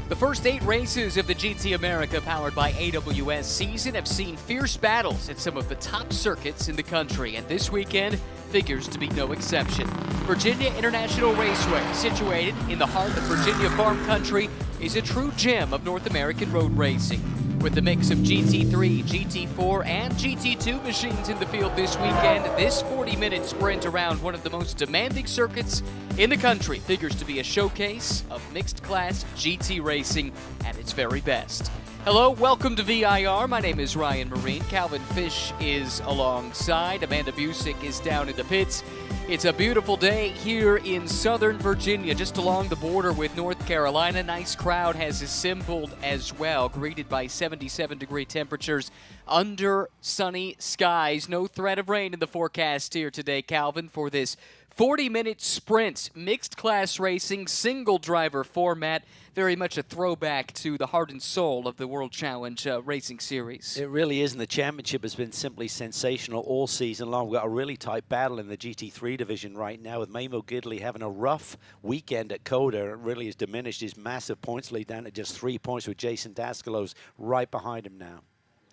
The first 8 races of the GT America powered by AWS season have seen fierce battles at some of the top circuits in the country, and this weekend figures to be no exception. Virginia International Raceway, situated in the heart of Virginia farm country, is a true gem of North American road racing. With a mix of GT3, GT4, and GT2 machines in the field this weekend, this 40-minute sprint around one of the most demanding circuits in the country figures to be a showcase of mixed-class GT racing at its very best. Hello, welcome to VIR. My name is Ryan Marine. Calvin Fish is alongside. Amanda Busick is down in the pits. It's a beautiful day here in Southern Virginia, just along the border with North Carolina. Nice crowd has assembled as well, greeted by 77-degree temperatures under sunny skies. No threat of rain in the forecast here today, Calvin, for this 40-minute sprint, mixed-class racing, single-driver format. Very much a throwback to the heart and soul of the World Challenge Racing Series. It really is, and the championship has been simply sensational all season long. We've got a really tight battle in the GT3 division right now, with Mamo Gidley having a rough weekend at Coda. It really has diminished his massive points lead down to just 3 points, with Jason Daskalos right behind him now.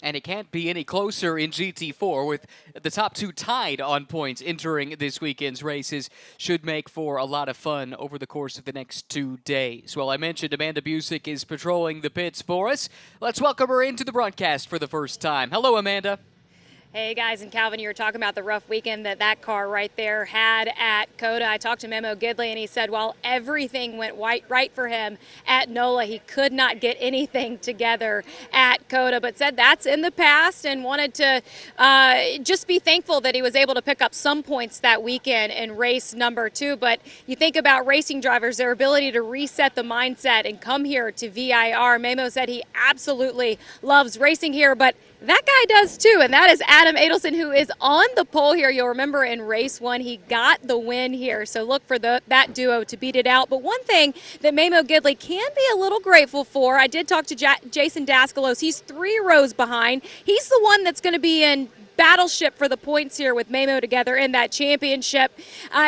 And it can't be any closer in GT4, with the top 2 tied on points entering this weekend's races. Should make for a lot of fun over the course of the next 2 days. Well, I mentioned Amanda Busick is patrolling the pits for us. Let's welcome her into the broadcast for the first time. Hello, Amanda. Hey guys, and Calvin, you were talking about the rough weekend that car right there had at Coda. I talked to Mamo Gidley, and he said while everything went right for him at NOLA, he could not get anything together at Coda, but said that's in the past and wanted to just be thankful that he was able to pick up some points that weekend in race number 2. But you think about racing drivers, their ability to reset the mindset and come here to VIR. Mamo said he absolutely loves racing here, but that guy does too, and that is Adam Adelson, who is on the pole here. You'll remember in race 1, he got the win here, so look for that duo to beat it out. But one thing that Mamo Gidley can be a little grateful for, I did talk to Jason Daskalos. He's 3 rows behind. He's the one that's going to be in battleship for the points here with Mamo together in that championship.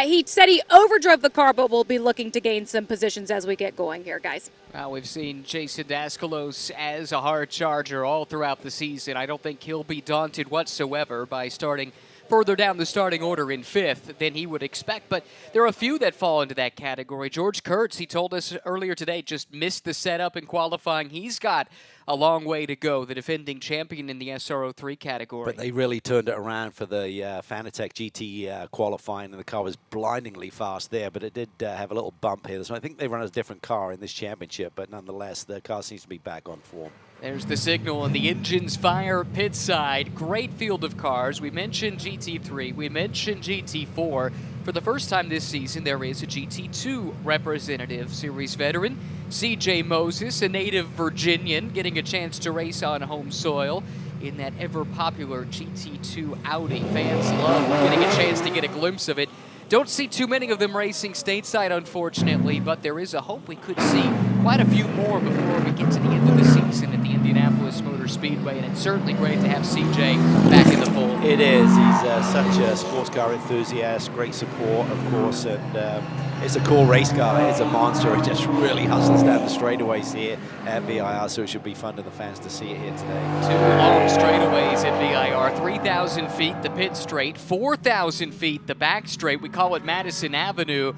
He said he overdrove the car, but we'll be looking to gain some positions as we get going here, guys. Well, we've seen Jason Daskalos as a hard charger all throughout the season. I don't think he'll be daunted whatsoever by starting further down the starting order in 5th than he would expect, but there are a few that fall into that category. George Kurtz, he told us earlier today, just missed the setup in qualifying. He's got a long way to go, the defending champion in the SRO3 category. But they really turned it around for the Fanatec GT qualifying, and the car was blindingly fast there, but it did have a little bump here. So I think they run a different car in this championship, but nonetheless, the car seems to be back on form. There's the signal, and the engines fire pit side. Great field of cars. We mentioned GT3. We mentioned GT4. For the first time this season, there is a GT2 representative. Series veteran CJ Moses, a native Virginian, getting a chance to race on home soil in that ever-popular GT2 Audi. Fans love getting a chance to get a glimpse of it. Don't see too many of them racing stateside, unfortunately, but there is a hope we could see quite a few more before we get to the end of the season at the Indianapolis Motor Speedway, and it's certainly great to have CJ back in the fold. It is. He's such a sports car enthusiast, great support, of course, and it's a cool race car. It's a monster. It just really hustles down the straightaways here at VIR, so it should be fun to the fans to see it here today. 2 long straightaways at VIR, 3,000 feet the pit straight, 4,000 feet the back straight. We call it Madison Avenue.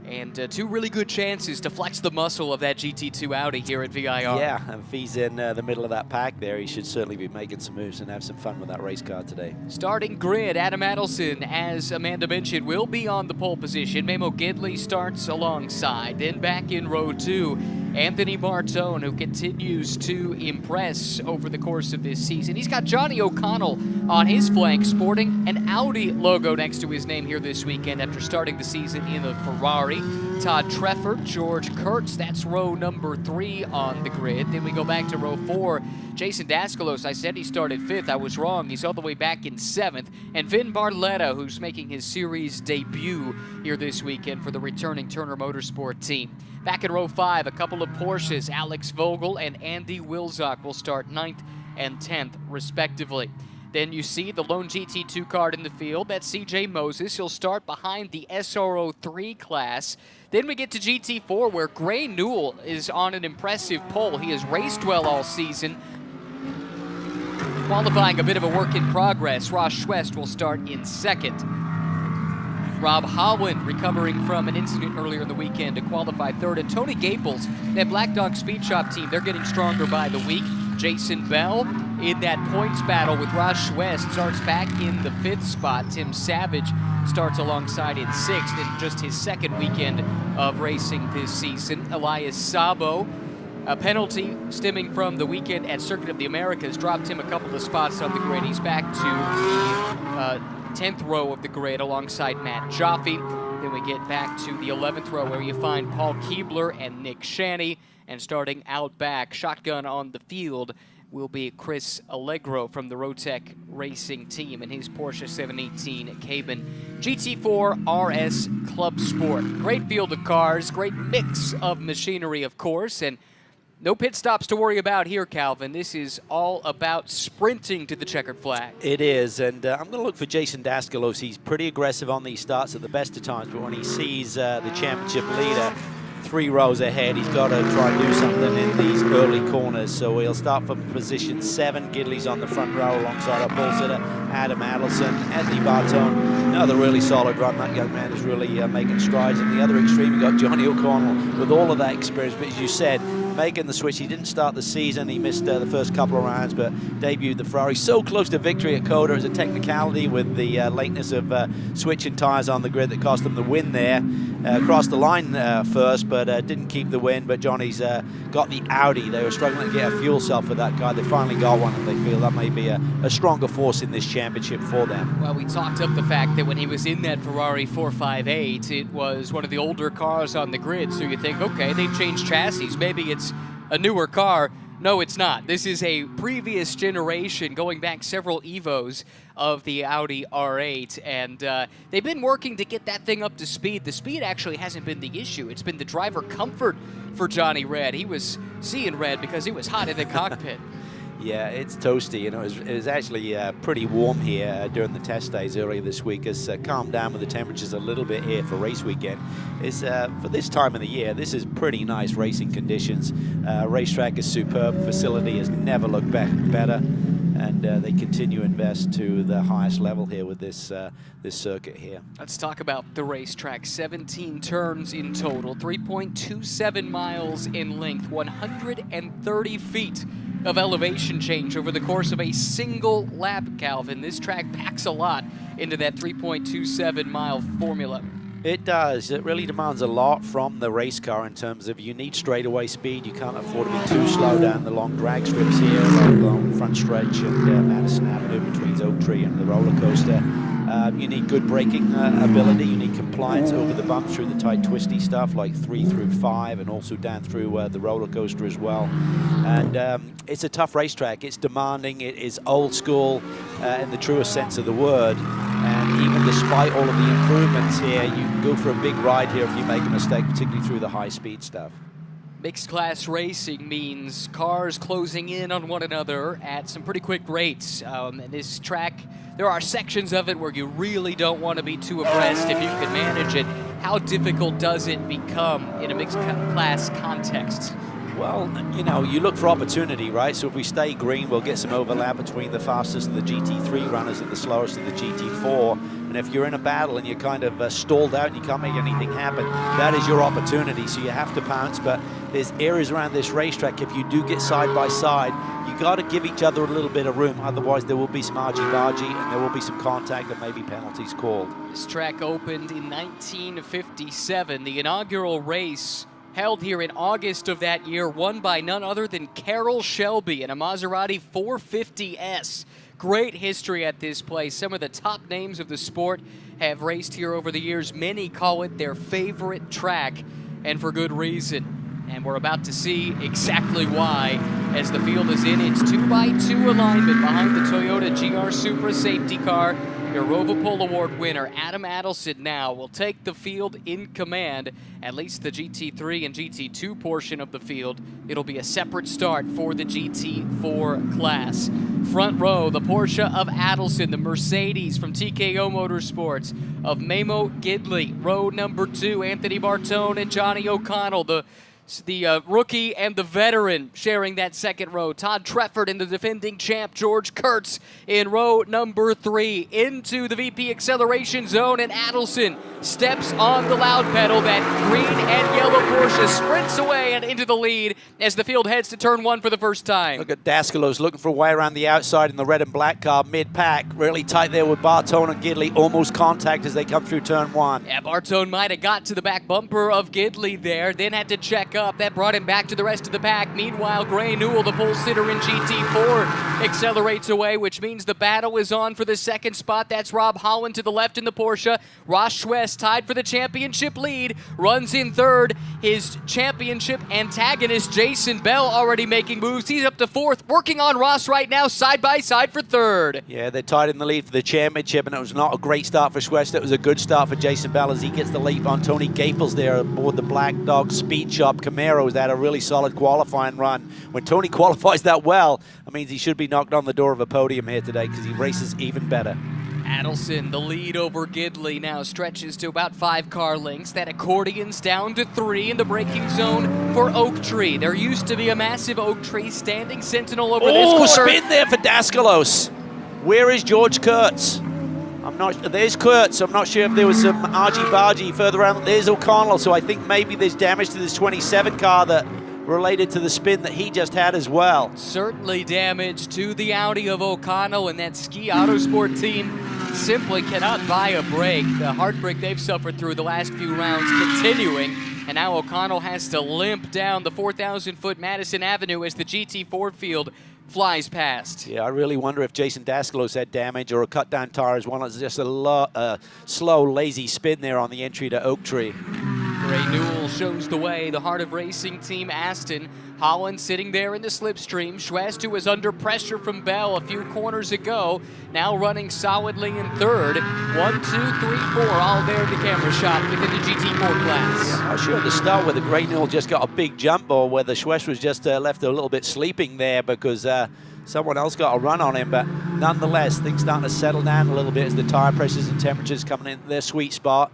And 2 really good chances to flex the muscle of that GT2 Audi here at VIR. Yeah, and if he's in the middle of that pack there, he should certainly be making some moves and have some fun with that race car today. Starting grid, Adam Adelson, as Amanda mentioned, will be on the pole position. Mamo Gidley starts alongside. Then back in row 2, Anthony Martone, who continues to impress over the course of this season. He's got Johnny O'Connell on his flank, sporting an Audi logo next to his name here this weekend after starting the season in a Ferrari. Todd Treffert, George Kurtz, that's row number 3 on the grid. Then we go back to row 4. Jason Daskalos, I said he started 5th. I was wrong. He's all the way back in 7th. And Vin Barletta, who's making his series debut here this weekend for the returning Turner Motorsport team. Back in row 5, a couple of Porsches. Alex Vogel and Andy Wilczak will start 9th and 10th, respectively. Then you see the lone GT2 card in the field. That's CJ Moses. He'll start behind the SRO 3 class. Then we get to GT4, where Gray Newell is on an impressive pole. He has raced well all season. Qualifying a bit of a work in progress. Ross Schwest will start in second. Rob Holland recovering from an incident earlier in the weekend to qualify third. And Tony Gaples, that Black Dog Speed Shop team, they're getting stronger by the week. Jason Bell in that points battle with Ross Schwest starts back in the 5th spot. Tim Savage starts alongside in 6th in just his second weekend of racing this season. Elias Sabo, a penalty stemming from the weekend at Circuit of the Americas, dropped him a couple of spots on the grid. He's back to the 10th row of the grid alongside Matt Jaffe. Then we get back to the 11th row, where you find Paul Keebler and Nick Shanny. And starting out back, shotgun on the field, will be Chris Allegro from the Rotec Racing team and his Porsche 718 Cayman GT4 RS Club Sport. Great field of cars, great mix of machinery, of course, and no pit stops to worry about here, Calvin. This is all about sprinting to the checkered flag. It is, and I'm going to look for Jason Daskalos. He's pretty aggressive on these starts at the best of times, but when he sees the championship leader 3 rows ahead, he's got to try and do something in these early corners. So he'll start from position 7. Gidley's on the front row alongside our pole sitter, Adam Adelson. Anthony Bartone, another really solid run. That young man is really making strides. In the other extreme, you've got Johnny O'Connell with all of that experience. But as you said, making the switch. He didn't start the season. He missed the first couple of rounds, but debuted the Ferrari. So close to victory at Coda. It was a technicality with the lateness of switching tyres on the grid that cost them the win there. Crossed the line first, but didn't keep the win. But Johnny's got the Audi. They were struggling to get a fuel cell for that car. They finally got one, and they feel that may be a stronger force in this championship for them. Well, we talked up the fact that when he was in that Ferrari 458, it was one of the older cars on the grid. So you think, okay, they've changed chassis. Maybe it's a newer car. No, it's not. This is a previous generation, going back several Evos of the Audi R8, and they've been working to get that thing up to speed. The speed actually hasn't been the issue. It's been the driver comfort for Johnny Red. He was seeing red because it was hot in the cockpit. Yeah, it's toasty. You know, it was actually pretty warm here during the test days earlier this week. It's calmed down with the temperatures a little bit here for race weekend. It's for this time of the year, this is pretty nice racing conditions. Racetrack is superb. Facility has never looked better, and they continue to invest to the highest level here with this this circuit here. Let's talk about the racetrack. 17 turns in total, 3.27 miles in length, 130 feet of elevation change over the course of a single lap, Calvin. This track packs a lot into that 3.27 mile formula. It does. It really demands a lot from the race car in terms of you need straightaway speed. You can't afford to be too slow down the long drag strips here, along front stretch and Madison Avenue between Oak Tree and the roller coaster. You need good braking ability. You need compliance over the bumps through the tight, twisty stuff like 3 through 5, and also down through the roller coaster as well. And it's a tough racetrack. It's demanding. It is old school in the truest sense of the word. And even despite all of the improvements here, you can go for a big ride here if you make a mistake, particularly through the high-speed stuff. Mixed class racing means cars closing in on one another at some pretty quick rates. And this track, there are sections of it where you really don't want to be too abreast if you can manage it. How difficult does it become in a mixed class context? Well, you know, you look for opportunity, right? So if we stay green, we'll get some overlap between the fastest of the GT3 runners and the slowest of the GT4. And if you're in a battle and you're kind of stalled out and you can't make anything happen, that is your opportunity. So you have to pounce. But there's areas around this racetrack, if you do get side by side, you got to give each other a little bit of room. Otherwise, there will be some argy-bargy and there will be some contact and maybe penalties called. This track opened in 1957. The inaugural race held here in August of that year, won by none other than Carroll Shelby in a Maserati 450S. Great history at this place. Some of the top names of the sport have raced here over the years. Many call it their favorite track, and for good reason. And we're about to see exactly why as the field is in its 2x2 alignment behind the Toyota GR Supra safety car. Your Rovapol Award winner, Adam Adelson, now will take the field in command, at least the GT3 and GT2 portion of the field. It'll be a separate start for the GT4 class. Front row, the Porsche of Adelson, the Mercedes from TKO Motorsports of Memo Gidley. Row number 2, Anthony Bartone and Johnny O'Connell, the rookie and the veteran sharing that second row. Todd Trefford and the defending champ George Kurtz in row number 3. Into the VP acceleration zone, and Adelson steps on the loud pedal. That green and yellow Porsche sprints away and into the lead as the field heads to turn 1 for the first time. Look at Dascalos looking for a way around the outside in the red and black car mid-pack. Really tight there with Bartone and Gidley, almost contact as they come through turn 1. Yeah, Bartone might have got to the back bumper of Gidley there, then had to check up. That brought him back to the rest of the pack. Meanwhile, Gray Newell, the pole sitter in GT4, accelerates away, which means the battle is on for the second spot. That's Rob Holland to the left in the Porsche. Ross Schwest tied for the championship lead, runs in third. His championship antagonist, Jason Bell, already making moves. He's up to 4th, working on Ross right now, side by side for 3rd. Yeah, they're tied in the lead for the championship, and it was not a great start for Schwest. It was a good start for Jason Bell as he gets the leap on Tony Gaples there aboard the Black Dog Speed Shop Camaro. Has had a really solid qualifying run. When Tony qualifies that well, it means he should be knocked on the door of a podium here today because he races even better. Adelson, the lead over Gidley, now stretches to about 5 car lengths. That accordion's down to 3 in the braking zone for Oak Tree. There used to be a massive Oak Tree standing sentinel over this corner. Spin there for Dascalos. Where is George Kurtz? There's Kurtz. I'm not sure if there was some argy-bargy further around. There's O'Connell, so I think maybe there's damage to this 27 car that related to the spin that he just had as well. Certainly damage to the Audi of O'Connell, and that Ski Autosport team simply cannot buy a break. The heartbreak they've suffered through the last few rounds continuing, and now O'Connell has to limp down the 4,000-foot Madison Avenue as the GT4 field flies past. Yeah, I really wonder if Jason Dascalos had damage or a cut-down tire as well. It's just a slow, lazy spin there on the entry to Oak Tree. Gray Newell shows the way, the Heart of Racing Team Aston. Holland sitting there in the slipstream. Schwest, who was under pressure from Bell a few corners ago, now running solidly in 3rd. 1, 2, 3, 4, all there in the camera shot within the GT4 class. I'm not sure at the start whether Gray Newell just got a big jump or whether Schwest was just left a little bit sleeping there because someone else got a run on him, but nonetheless, things starting to settle down a little bit as the tire pressures and temperatures coming in their sweet spot.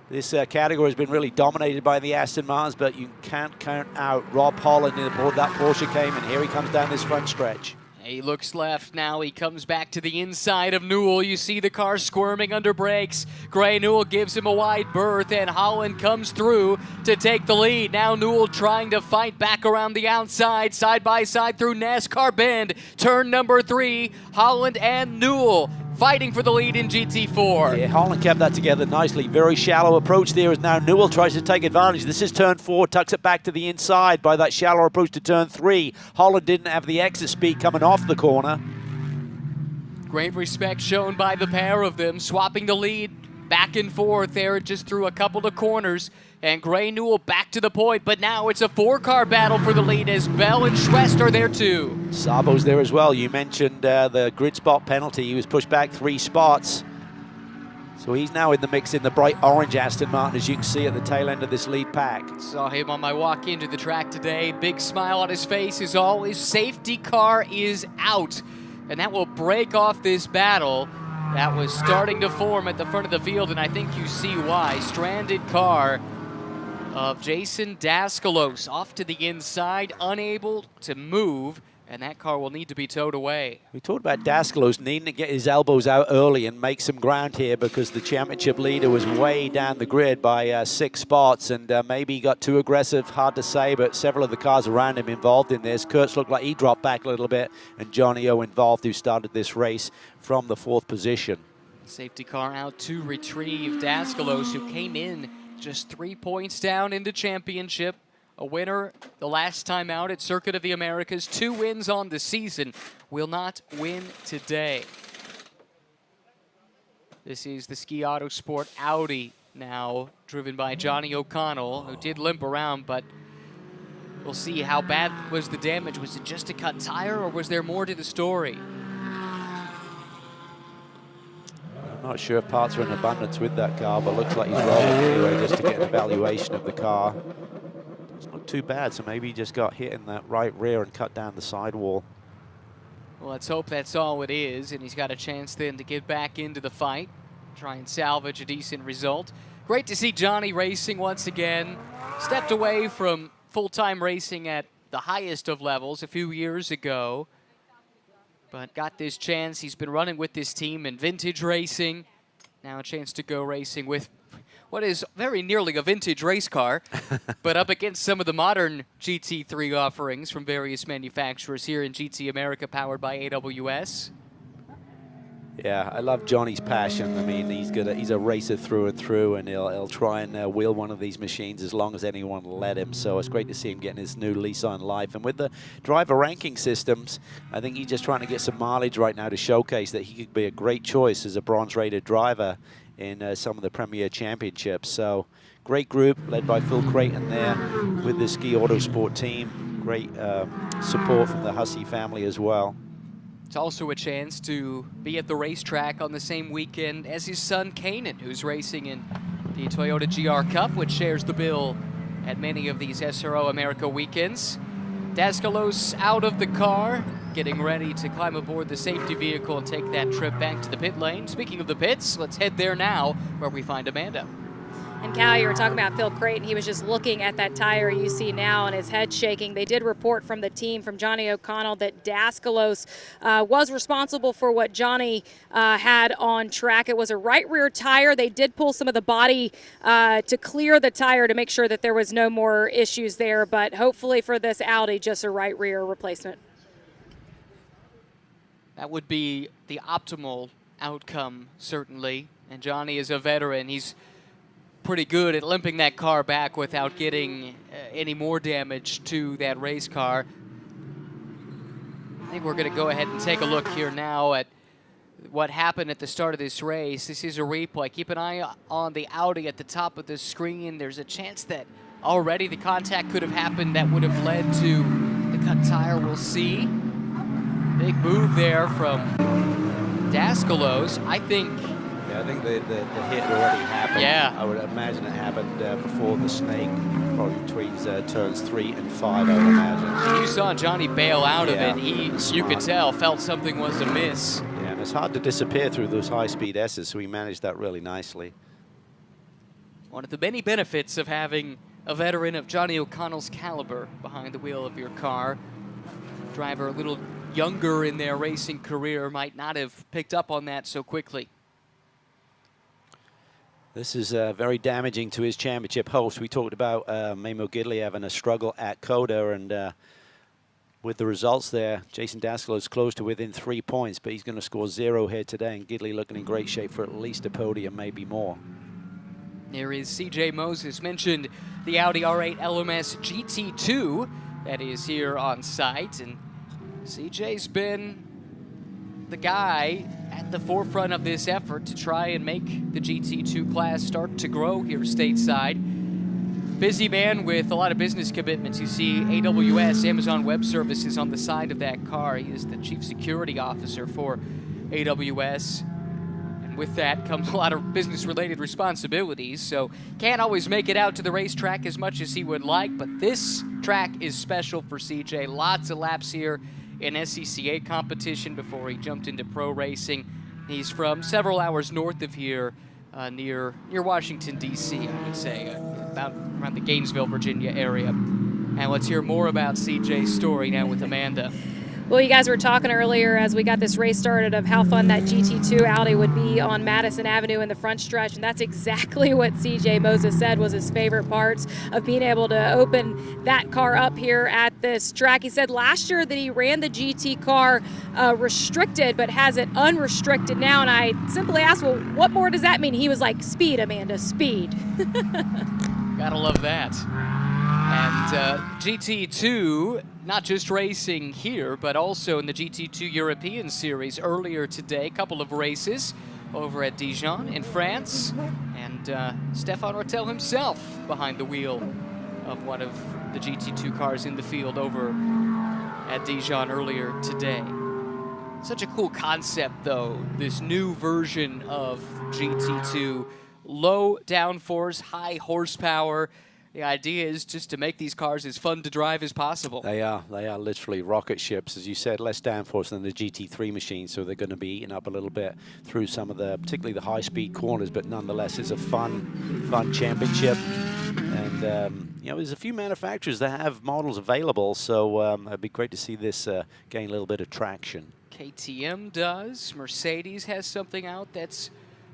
This category has been really dominated by the Aston Martins, but you can't count out Rob Holland aboard that Porsche came, and here he comes down this front stretch. He looks left now. He comes back to the inside of Newell. You see the car squirming under brakes. Gray Newell gives him a wide berth, and Holland comes through to take the lead. Now Newell trying to fight back around the outside, side by side through NASCAR Bend. Turn number 3, Holland and Newell fighting for the lead in GT4. Yeah, Holland kept that together nicely. Very shallow approach there as now Newell tries to take advantage. This is turn 4, tucks it back to the inside by that shallow approach to turn 3. Holland didn't have the exit speed coming off the corner. Great respect shown by the pair of them, swapping the lead back and forth there just through a couple of corners. And Gray Newell back to the point, but now it's a 4-car battle for the lead as Bell and Schwest are there too. Sabo's there as well. You mentioned the grid spot penalty. He was pushed back 3 spots. So he's now in the mix in the bright orange Aston Martin, as you can see at the tail end of this lead pack. Saw him on my walk into the track today. Big smile on his face as always. Safety car is out, and that will break off this battle that was starting to form at the front of the field, and I think you see why. Stranded car of Jason Dascalos off to the inside, unable to move, and that car will need to be towed away. We talked about Dascalos needing to get his elbows out early and make some ground here because the championship leader was way down the grid by 6 spots, and maybe he got too aggressive, hard to say, but several of the cars around him involved in this. Kurtz looked like he dropped back a little bit, and Johnny O involved, who started this race from the 4th position. Safety car out to retrieve Dascalos, who came in just 3 points down into championship. A winner the last time out at Circuit of the Americas. 2 wins on the season. Will not win today. This is the Ski Autosport Audi now, driven by Johnny O'Connell, who did limp around, but we'll see how bad was the damage. Was it just a cut tire, or was there more to the story? Not sure if parts are in abundance with that car, but looks like he's rolling anyway just to get an evaluation of the car. It's not too bad, so maybe he just got hit in that right rear and cut down the sidewall. Well, let's hope that's all it is, and he's got a chance then to get back into the fight, try and salvage a decent result. Great to see Johnny racing once again. Stepped away from full-time racing at the highest of levels a few years ago, but got this chance. He's been running with this team in vintage racing. Now a chance to go racing with what is very nearly a vintage race car, but up against some of the modern GT3 offerings from various manufacturers here in GT America, powered by AWS. Yeah, I love Johnny's passion. I mean, he's a racer through and through, and he'll try and wheel one of these machines as long as anyone will let him. So it's great to see him getting his new lease on life. And with the driver ranking systems, I think he's just trying to get some mileage right now to showcase that he could be a great choice as a bronze-rated driver in some of the Premier Championships. So great group led by Phil Creighton there with the Ski Autosport team. Great support from the Hussey family as well. It's also a chance to be at the racetrack on the same weekend as his son, Kanan, who's racing in the Toyota GR Cup, which shares the bill at many of these SRO America weekends. Daskalos out of the car, getting ready to climb aboard the safety vehicle and take that trip back to the pit lane. Speaking of the pits, let's head there now, where we find Amanda. And Cal, you were talking about Phil Creighton. He was just looking at that tire you see now and his head shaking. They did report from the team, from Johnny O'Connell, that Daskalos was responsible for what Johnny had on track. It was a right rear tire. They did pull some of the body to clear the tire to make sure that there was no more issues there. But hopefully for this Audi, just a right rear replacement. That would be the optimal outcome, certainly. And Johnny is a veteran. He's pretty good at limping that car back without getting any more damage to that race car. I think we're going to go ahead and take a look here now at what happened at the start of this race. This is a replay. Keep an eye on the Audi at the top of the screen. There's a chance that already the contact could have happened that would have led to the cut tire. We'll see. Big move there from Daskalos. I think the hit already happened. Yeah. I would imagine it happened before the snake, probably between turns 3 and 5, I would imagine. You saw Johnny bail out of it. You could Smart. tell, felt something was amiss. Yeah, and it's hard to disappear through those high-speed S's, so he managed that really nicely. One of the many benefits of having a veteran of Johnny O'Connell's caliber behind the wheel of your car. Driver a little younger in their racing career might not have picked up on that so quickly. This is very damaging to his championship hopes. We talked about Memo Gidley having a struggle at Coda, and with the results there, Jason Daskalos close to within 3 points, but he's going to score 0 here today, and Gidley looking in great shape for at least a podium, maybe more. There is CJ Moses, mentioned the Audi R8 LMS GT2 that is here on site, and CJ's been the guy at the forefront of this effort to try and make the GT2 class start to grow here stateside. Busy man with a lot of business commitments. You see AWS, Amazon Web Services, on the side of that car. He is the chief security officer for AWS. And with that comes a lot of business-related responsibilities, so can't always make it out to the racetrack as much as he would like, but this track is special for CJ. Lots of laps here in SCCA competition before he jumped into pro racing. He's from several hours north of here, near Washington, D.C., I would say, about around the Gainesville, Virginia area. And let's hear more about CJ's story now with Amanda. Well, you guys were talking earlier as we got this race started of how fun that GT2 Audi would be on Madison Avenue in the front stretch, and that's exactly what CJ Moses said was his favorite parts of being able to open that car up here at this track. He said last year that he ran the GT car restricted but has it unrestricted now, and I simply asked, well, what more does that mean? He was like, speed, Amanda, speed. Gotta love that. And GT2, not just racing here, but also in the GT2 European Series earlier today. A couple of races over at Dijon in France. And Stefan Ortel himself behind the wheel of one of the GT2 cars in the field over at Dijon earlier today. Such a cool concept, though, this new version of GT2. Low downforce, high horsepower. The idea is just to make these cars as fun to drive as possible. They are literally rocket ships, as you said, less downforce than the GT3 machine, so they're going to be eaten up a little bit through some of the, particularly the high-speed corners, but nonetheless, it's a fun championship. And, you know, there's a few manufacturers that have models available, so it'd be great to see this gain a little bit of traction. KTM does. Mercedes has something out that's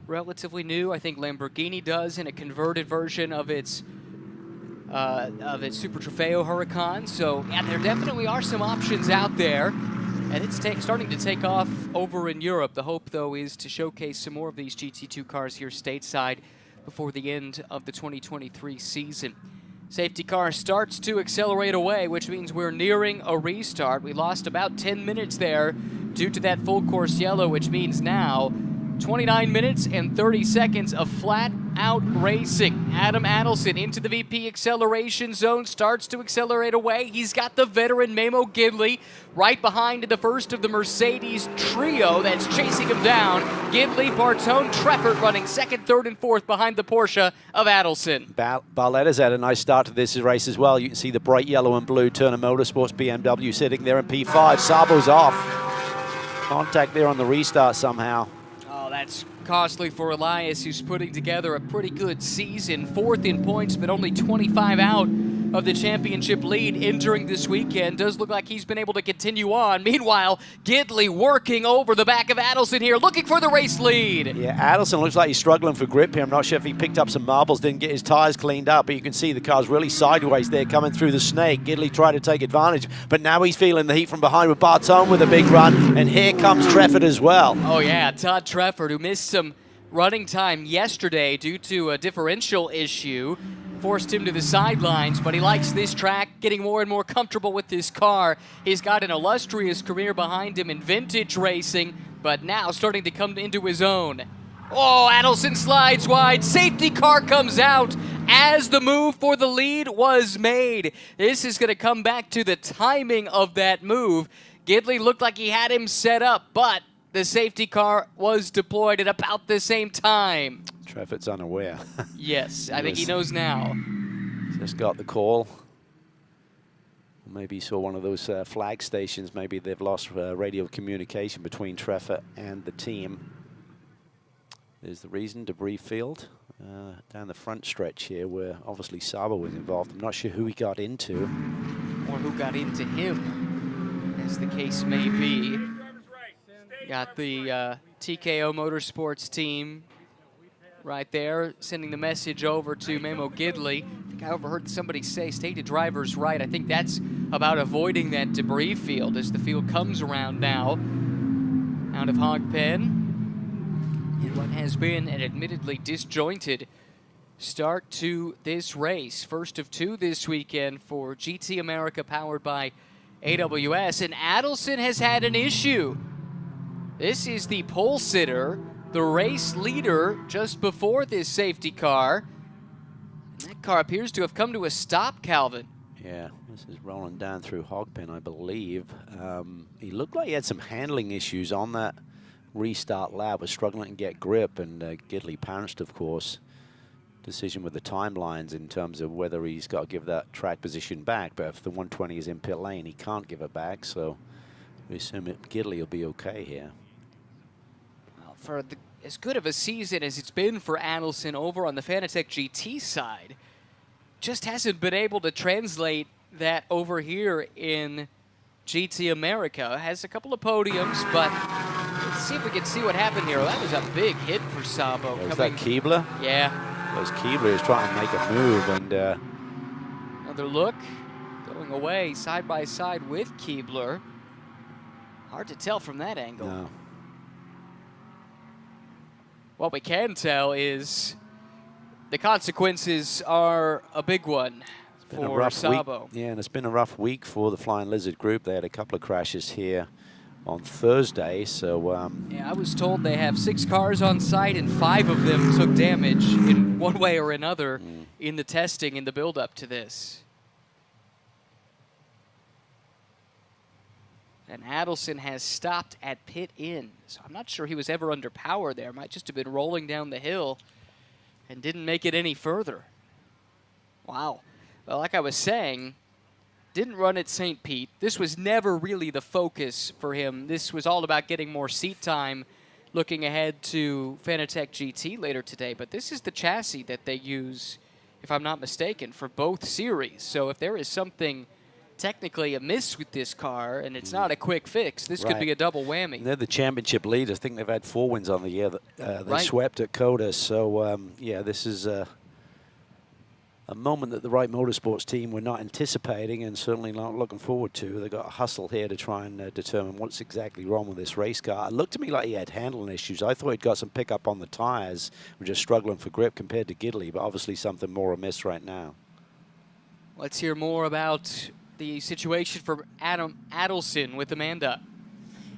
relatively new. I think Lamborghini does in a converted version of its Super Trofeo Huracan. So yeah, there definitely are some options out there, and it's starting to take off over in Europe. The hope, though, is to showcase some more of these GT2 cars here stateside before the end of the 2023 season. Safety car starts to accelerate away, which means we're nearing a restart. We lost about 10 minutes there due to that full course yellow, which means now 29 minutes and 30 seconds of flat-out racing. Adam Adelson into the VP acceleration zone, starts to accelerate away. He's got the veteran Memo Gidley right behind the first of the Mercedes trio that's chasing him down. Gidley, Bartone, Treffert running second, third, and fourth behind the Porsche of Adelson. Barletta's had a nice start to this race as well. You can see the bright yellow and blue Turner Motorsports BMW sitting there in P5. Sabo's off. Contact there on the restart somehow. That's costly for Elias, who's putting together a pretty good season. Fourth in points, but only 25 out of the championship lead entering this weekend. Does look like he's been able to continue on. Meanwhile, Gidley working over the back of Adelson here, looking for the race lead. Yeah, Adelson looks like he's struggling for grip here. I'm not sure if he picked up some marbles, didn't get his tires cleaned up, but you can see the car's really sideways there coming through the snake. Gidley tried to take advantage, but now he's feeling the heat from behind with Bartone with a big run, and here comes Treffert as well. Oh yeah, Todd Treffert, who missed some running time yesterday due to a differential issue, forced him to the sidelines, but he likes this track, getting more and more comfortable with this car. He's got an illustrious career behind him in vintage racing, but now starting to come into his own. Oh, Adelson slides wide. Safety car comes out as the move for the lead was made. This is going to come back to the timing of that move. Gidley looked like he had him set up, but the safety car was deployed at about the same time. Treffert's unaware. Yes, I think he knows now. Just got the call. Maybe he saw one of those flag stations. Maybe they've lost radio communication between Treffert and the team. There's the reason, debris field. Down the front stretch here where obviously Sabo was involved. I'm not sure who he got into. Or who got into him, as the case may be. Got the TKO Motorsports team right there, sending the message over to Memo Gidley. I think I overheard somebody say, stay to driver's right. I think that's about avoiding that debris field as the field comes around now out of Hog Pen. And what has been an admittedly disjointed start to this race. First of two this weekend for GT America powered by AWS. And Adelson has had an issue. This is the pole sitter, the race leader just before this safety car. And that car appears to have come to a stop, Calvin. Yeah, this is rolling down through Hogpen, I believe. He looked like he had some handling issues on that restart lap, was struggling to get grip, and Gidley pounced, of course. Decision with the timelines in terms of whether he's got to give that track position back, but if the 120 is in pit lane, he can't give it back, so we assume Gidley will be okay here. For as good of a season as it's been for Adelson over on the Fanatec GT side, just hasn't been able to translate that over here in GT America. Has a couple of podiums, but let's see if we can see what happened here. Well, that was a big hit for Sabo. Was that Keebler? Yeah. Because Keebler is trying to make a move, and another look, going away side by side with Keebler. Hard to tell from that angle. No. What we can tell is the consequences are a big one for Sabo. Yeah, and it's been a rough week for the Flying Lizard group. They had a couple of crashes here on Thursday, so... yeah, I was told they have 6 cars on site and 5 of them took damage in one way or another in the testing, in the build-up to this. And Adelson has stopped at pit in. So I'm not sure he was ever under power there. Might just have been rolling down the hill and didn't make it any further. Wow. Well, like I was saying, didn't run at St. Pete. This was never really the focus for him. This was all about getting more seat time, looking ahead to Fanatec GT later today. But this is the chassis that they use, if I'm not mistaken, for both series. So if there is something technically amiss with this car and it's not a quick fix, this could be a double whammy. They're the championship leaders. I think they've had 4 wins on the year. They swept at Coda. So, yeah, this is a moment that the Wright Motorsports team were not anticipating and certainly not looking forward to. They've got a hustle here to try and determine what's exactly wrong with this race car. It looked to me like he had handling issues. I thought he'd got some pickup on the tires. We're just struggling for grip compared to Gidley, but obviously something more amiss right now. Let's hear more about the situation for Adam Adelson with Amanda.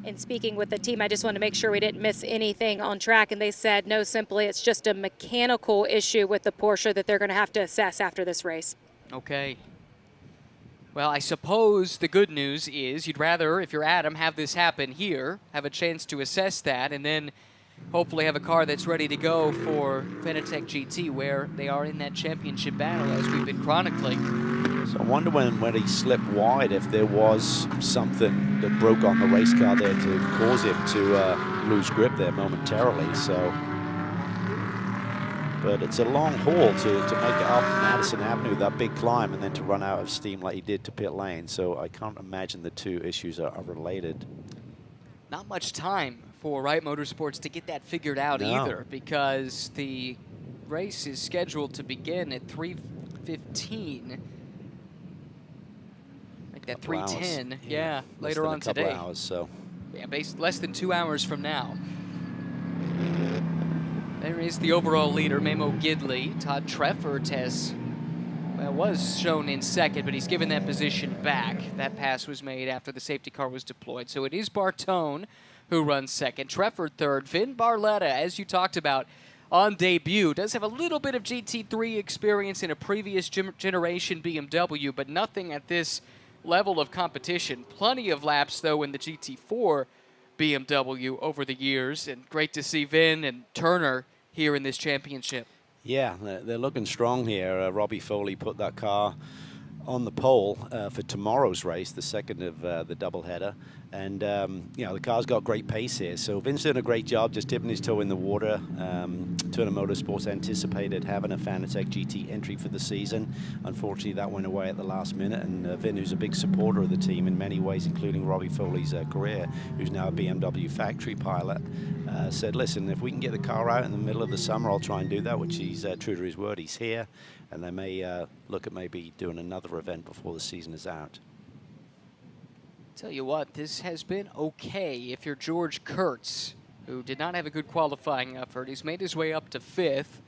In speaking with the team, I just wanted to make sure we didn't miss anything on track, and they said, no, simply it's just a mechanical issue with the Porsche that they're going to have to assess after this race. Okay. Well, I suppose the good news is you'd rather, if you're Adam, have this happen here, have a chance to assess that, and then hopefully have a car that's ready to go for Fanatec GT, where they are in that championship battle, as we've been chronicling. So I wonder when he slipped wide if there was something that broke on the race car there to cause him to lose grip there momentarily. So, but it's a long haul to make it up Madison Avenue, that big climb, and then to run out of steam like he did to pit lane. So I can't imagine the two issues are related. Not much time for Wright Motorsports to get that figured out either, because the race is scheduled to begin at 3:15. At 3:10, yeah, later on today. Hours, so. Yeah, less than 2 hours from now. There is the overall leader, Memo Gidley. Todd Treffert was shown in second, but he's given that position back. That pass was made after the safety car was deployed. So it is Bartone who runs second. Treffert third. Vin Barletta, as you talked about, on debut, does have a little bit of GT3 experience in a previous generation BMW, but nothing at this level of competition. Plenty of laps, though, in the GT4 BMW over the years, and great to see Vin and Turner here in this championship. Yeah, they're looking strong here. Robbie Foley put that car on the pole for tomorrow's race, the second of the doubleheader. And, you know, the car's got great pace here. So Vin's doing a great job just dipping his toe in the water. Turner Motorsports anticipated having a Fanatec GT entry for the season. Unfortunately, that went away at the last minute. And Vin, who's a big supporter of the team in many ways, including Robbie Foley's career, who's now a BMW factory pilot, said, listen, if we can get the car out in the middle of the summer, I'll try and do that, which he's true to his word. He's here. And they may look at maybe doing another event before the season is out. Tell you what, this has been okay if you're George Kurtz, who did not have a good qualifying effort. He's made his way up to 5th.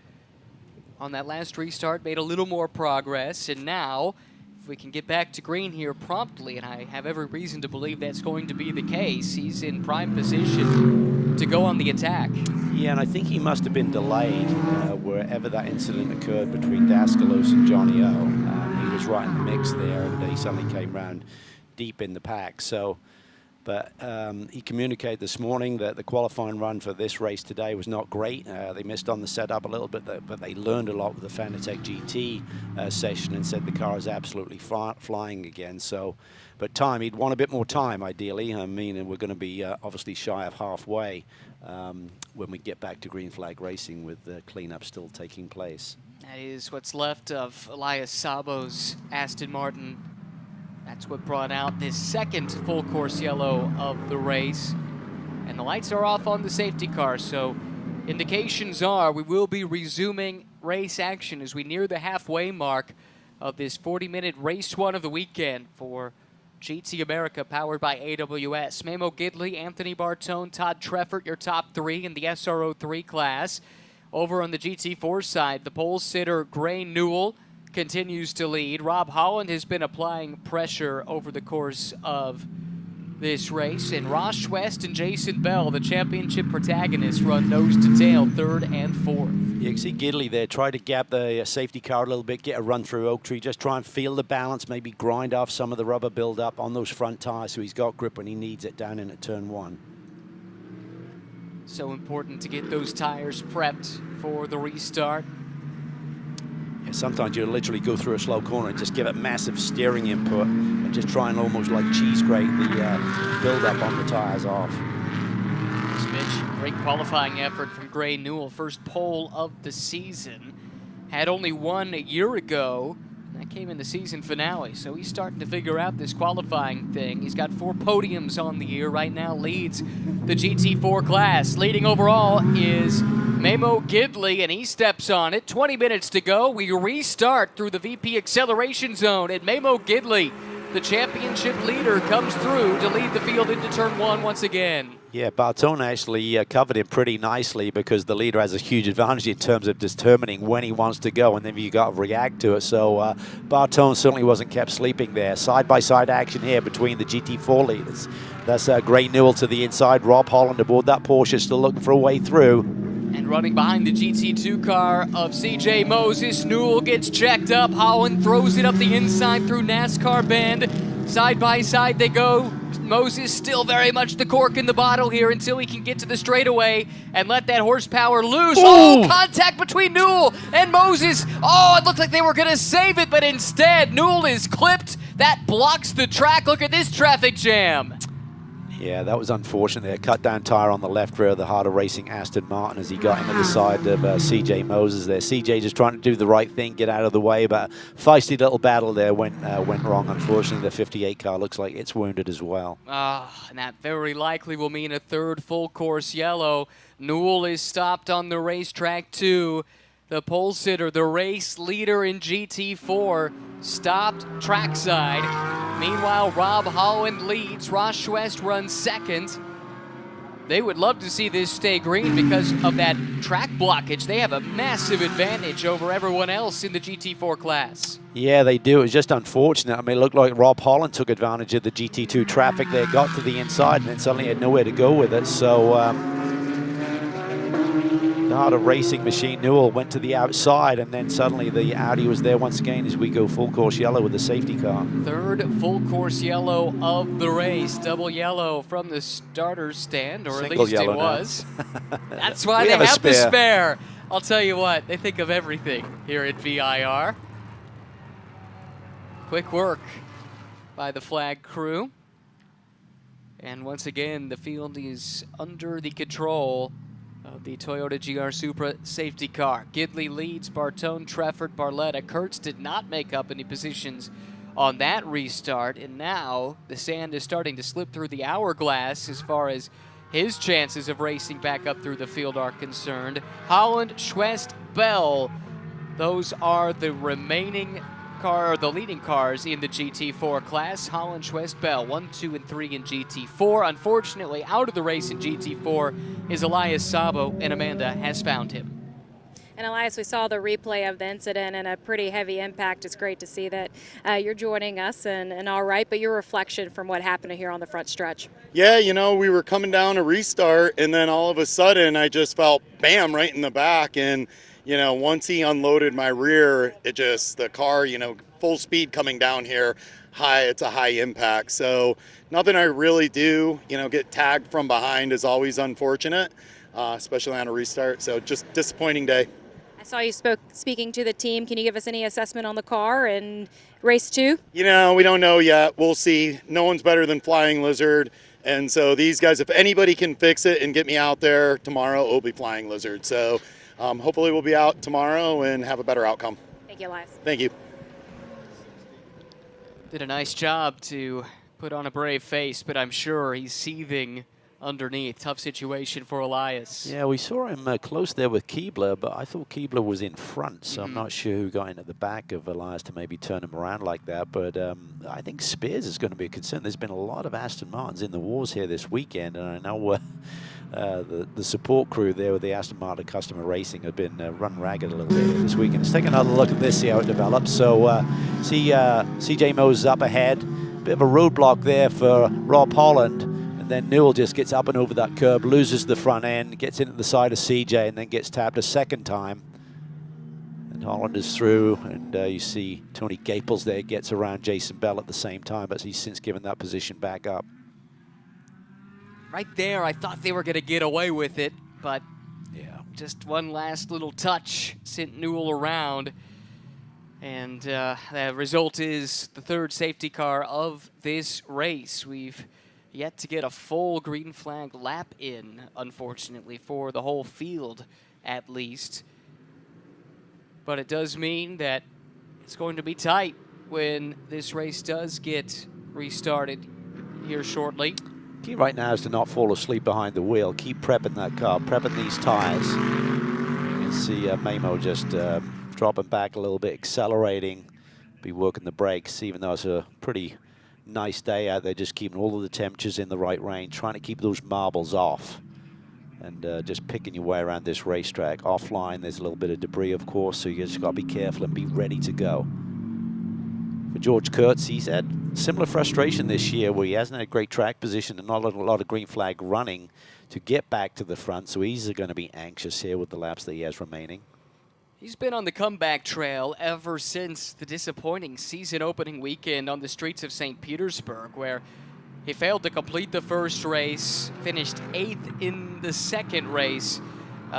On that last restart, made a little more progress, and now, if we can get back to green here promptly, and I have every reason to believe that's going to be the case, he's in prime position to go on the attack. Yeah, and I think he must have been delayed wherever that incident occurred between Daskalos and Johnny O. He was right in the mix there, and he suddenly came round deep in the pack. So, but he communicated this morning that the qualifying run for this race today was not great. They missed on the setup a little bit, but they learned a lot with the Fanatec GT session and said the car is absolutely flying again. So, but time, he'd want a bit more time, ideally. I mean, and we're going to be obviously shy of halfway when we get back to green flag racing with the cleanup still taking place. That is what's left of Elias Sabo's Aston Martin. That's what brought out this second full course yellow of the race. And the lights are off on the safety car, so indications are we will be resuming race action as we near the halfway mark of this 40-minute race one of the weekend for GT America, powered by AWS. Memo Gidley, Anthony Bartone, Todd Treffert, your top 3 in the SRO 3 class. Over on the GT4 side, the pole sitter Gray Newell continues to lead. Rob Holland has been applying pressure over the course of this race, and Ross West and Jason Bell, the championship protagonists, run nose to tail, third and fourth. You can see Gidley there try to gap the safety car a little bit, get a run through Oak Tree, just try and feel the balance, maybe grind off some of the rubber buildup on those front tires so he's got grip when he needs it down in at turn 1. So important to get those tires prepped for the restart. Yeah, sometimes you literally go through a slow corner and just give it massive steering input and just try and almost like cheese grate the buildup on the tires off. Mitch, great qualifying effort from Gray Newell, first pole of the season. Had only one a year ago. That came in the season finale, so he's starting to figure out this qualifying thing. He's got 4 podiums on the year. Right now leads the GT4 class. Leading overall is Memo Gidley, and he steps on it. 20 minutes to go. We restart through the VP acceleration zone, and Memo Gidley, the championship leader, comes through to lead the field into turn 1 once again. Yeah, Bartone actually covered him pretty nicely because the leader has a huge advantage in terms of determining when he wants to go, and then you got to react to it. So Bartone certainly wasn't kept sleeping there. Side-by-side action here between the GT4 leaders. That's Gray Newell to the inside, Rob Holland aboard that Porsche, still looking for a way through. And running behind the GT2 car of CJ Moses, Newell gets checked up. Holland throws it up the inside through NASCAR bend. Side by side they go. Moses still very much the cork in the bottle here until he can get to the straightaway and let that horsepower loose. Oh, contact between Newell and Moses. Oh, it looked like they were going to save it, but instead Newell is clipped. That blocks the track. Look at this traffic jam. Yeah, that was unfortunate there. Cut down tire on the left rear of the harder racing Aston Martin as he got into the side of CJ Moses there. CJ just trying to do the right thing, get out of the way, but feisty little battle there went wrong. Unfortunately, the 58 car looks like it's wounded as well. And that very likely will mean a third full course yellow. Newell is stopped on the racetrack too. The pole sitter, the race leader in GT4, stopped trackside. Meanwhile, Rob Holland leads. Ross West runs second. They would love to see this stay green because of that track blockage. They have a massive advantage over everyone else in the GT4 class. Yeah, they do. It was just unfortunate. I mean, it looked like Rob Holland took advantage of the GT2 traffic there, got to the inside, and then suddenly had nowhere to go with it. So, the harder racing machine, Newell, went to the outside, and then suddenly the Audi was there once again as we go full course yellow with the safety car. Third full course yellow of the race. Double yellow from the starter's stand, or Single at least it was. That's why we they have the spare. I'll tell you what, they think of everything here at VIR. Quick work by the flag crew. And once again, the field is under the control of the Toyota GR Supra safety car. Gidley leads, Bartone, Treffert, Barletta. Kurtz did not make up any positions on that restart, and now the sand is starting to slip through the hourglass as far as his chances of racing back up through the field are concerned. Holland, Schwest, Bell, those are the remaining the leading cars in the GT4 class. Holland, Schwest, Bell, 1, 2, and 3 in GT4. Unfortunately, out of the race in GT4 is Elias Sabo, and Amanda has found him. And Elias, we saw the replay of the incident and a pretty heavy impact. It's great to see that you're joining us and all right, but your reflection from what happened here on the front stretch. Yeah, you know, we were coming down a restart, and then all of a sudden I just felt bam right in the back, and you know, once he unloaded my rear, it just, the car, you know, full speed coming down here, it's a high impact. So nothing I really do, you know, get tagged from behind is always unfortunate, especially on a restart. So just disappointing day. I saw you speaking to the team. Can you give us any assessment on the car and race 2? You know, we don't know yet. We'll see. No one's better than Flying Lizard. And so these guys, if anybody can fix it and get me out there tomorrow, it'll be Flying Lizard. So hopefully we'll be out tomorrow and have a better outcome. Thank you, Elias. Thank you. Did a nice job to put on a brave face, but I'm sure he's seething underneath. Tough situation for Elias. Yeah, we saw him close there with Keebler, but I thought Keebler was in front, so I'm not sure who got in at the back of Elias to maybe turn him around like that. But I think Spears is going to be a concern. There's been a lot of Aston Martins in the wars here this weekend, and I know the support crew there with the Aston Martin Customer Racing have been run ragged a little bit this weekend. Let's take another look at this, see how it develops. So see CJ Moses up ahead. Bit of a roadblock there for Rob Holland. And then Newell just gets up and over that curb, loses the front end, gets into the side of CJ, and then gets tapped a second time. And Holland is through, and you see Tony Gaples there gets around Jason Bell at the same time, but he's since given that position back up. Right there, I thought they were going to get away with it, but yeah, just one last little touch sent Newell around. And the result is the third safety car of this race. We've yet to get a full green flag lap in, unfortunately, for the whole field at least. But it does mean that it's going to be tight when this race does get restarted here shortly. Key right now is to not fall asleep behind the wheel. Keep prepping that car, prepping these tires. You can see Mamo just dropping back a little bit, accelerating, be working the brakes, even though it's a pretty nice day out there, just keeping all of the temperatures in the right range, trying to keep those marbles off, and just picking your way around this racetrack. Offline, there's a little bit of debris, of course, so you just got to be careful and be ready to go. For George Kurtz, he's had similar frustration this year where he hasn't had great track position and not a lot of green flag running to get back to the front, so he's going to be anxious here with the laps that he has remaining. He's been on the comeback trail ever since the disappointing season opening weekend on the streets of St. Petersburg, where he failed to complete the first race, finished 8th in the second race.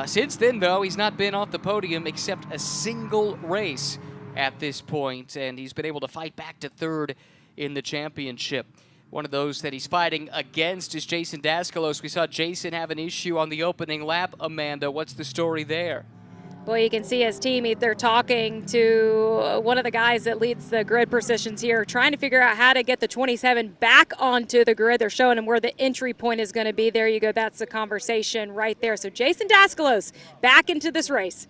Since then, though, he's not been off the podium except a single race at this point, and he's been able to fight back to 3rd in the championship. One of those that he's fighting against is Jason Daskalos. We saw Jason have an issue on the opening lap. Amanda, what's the story there? Well, you can see his team, they're talking to one of the guys that leads the grid positions here, trying to figure out how to get the 27 back onto the grid. They're showing him where the entry point is going to be. There you go. That's the conversation right there. So Jason Daskalos back into this race.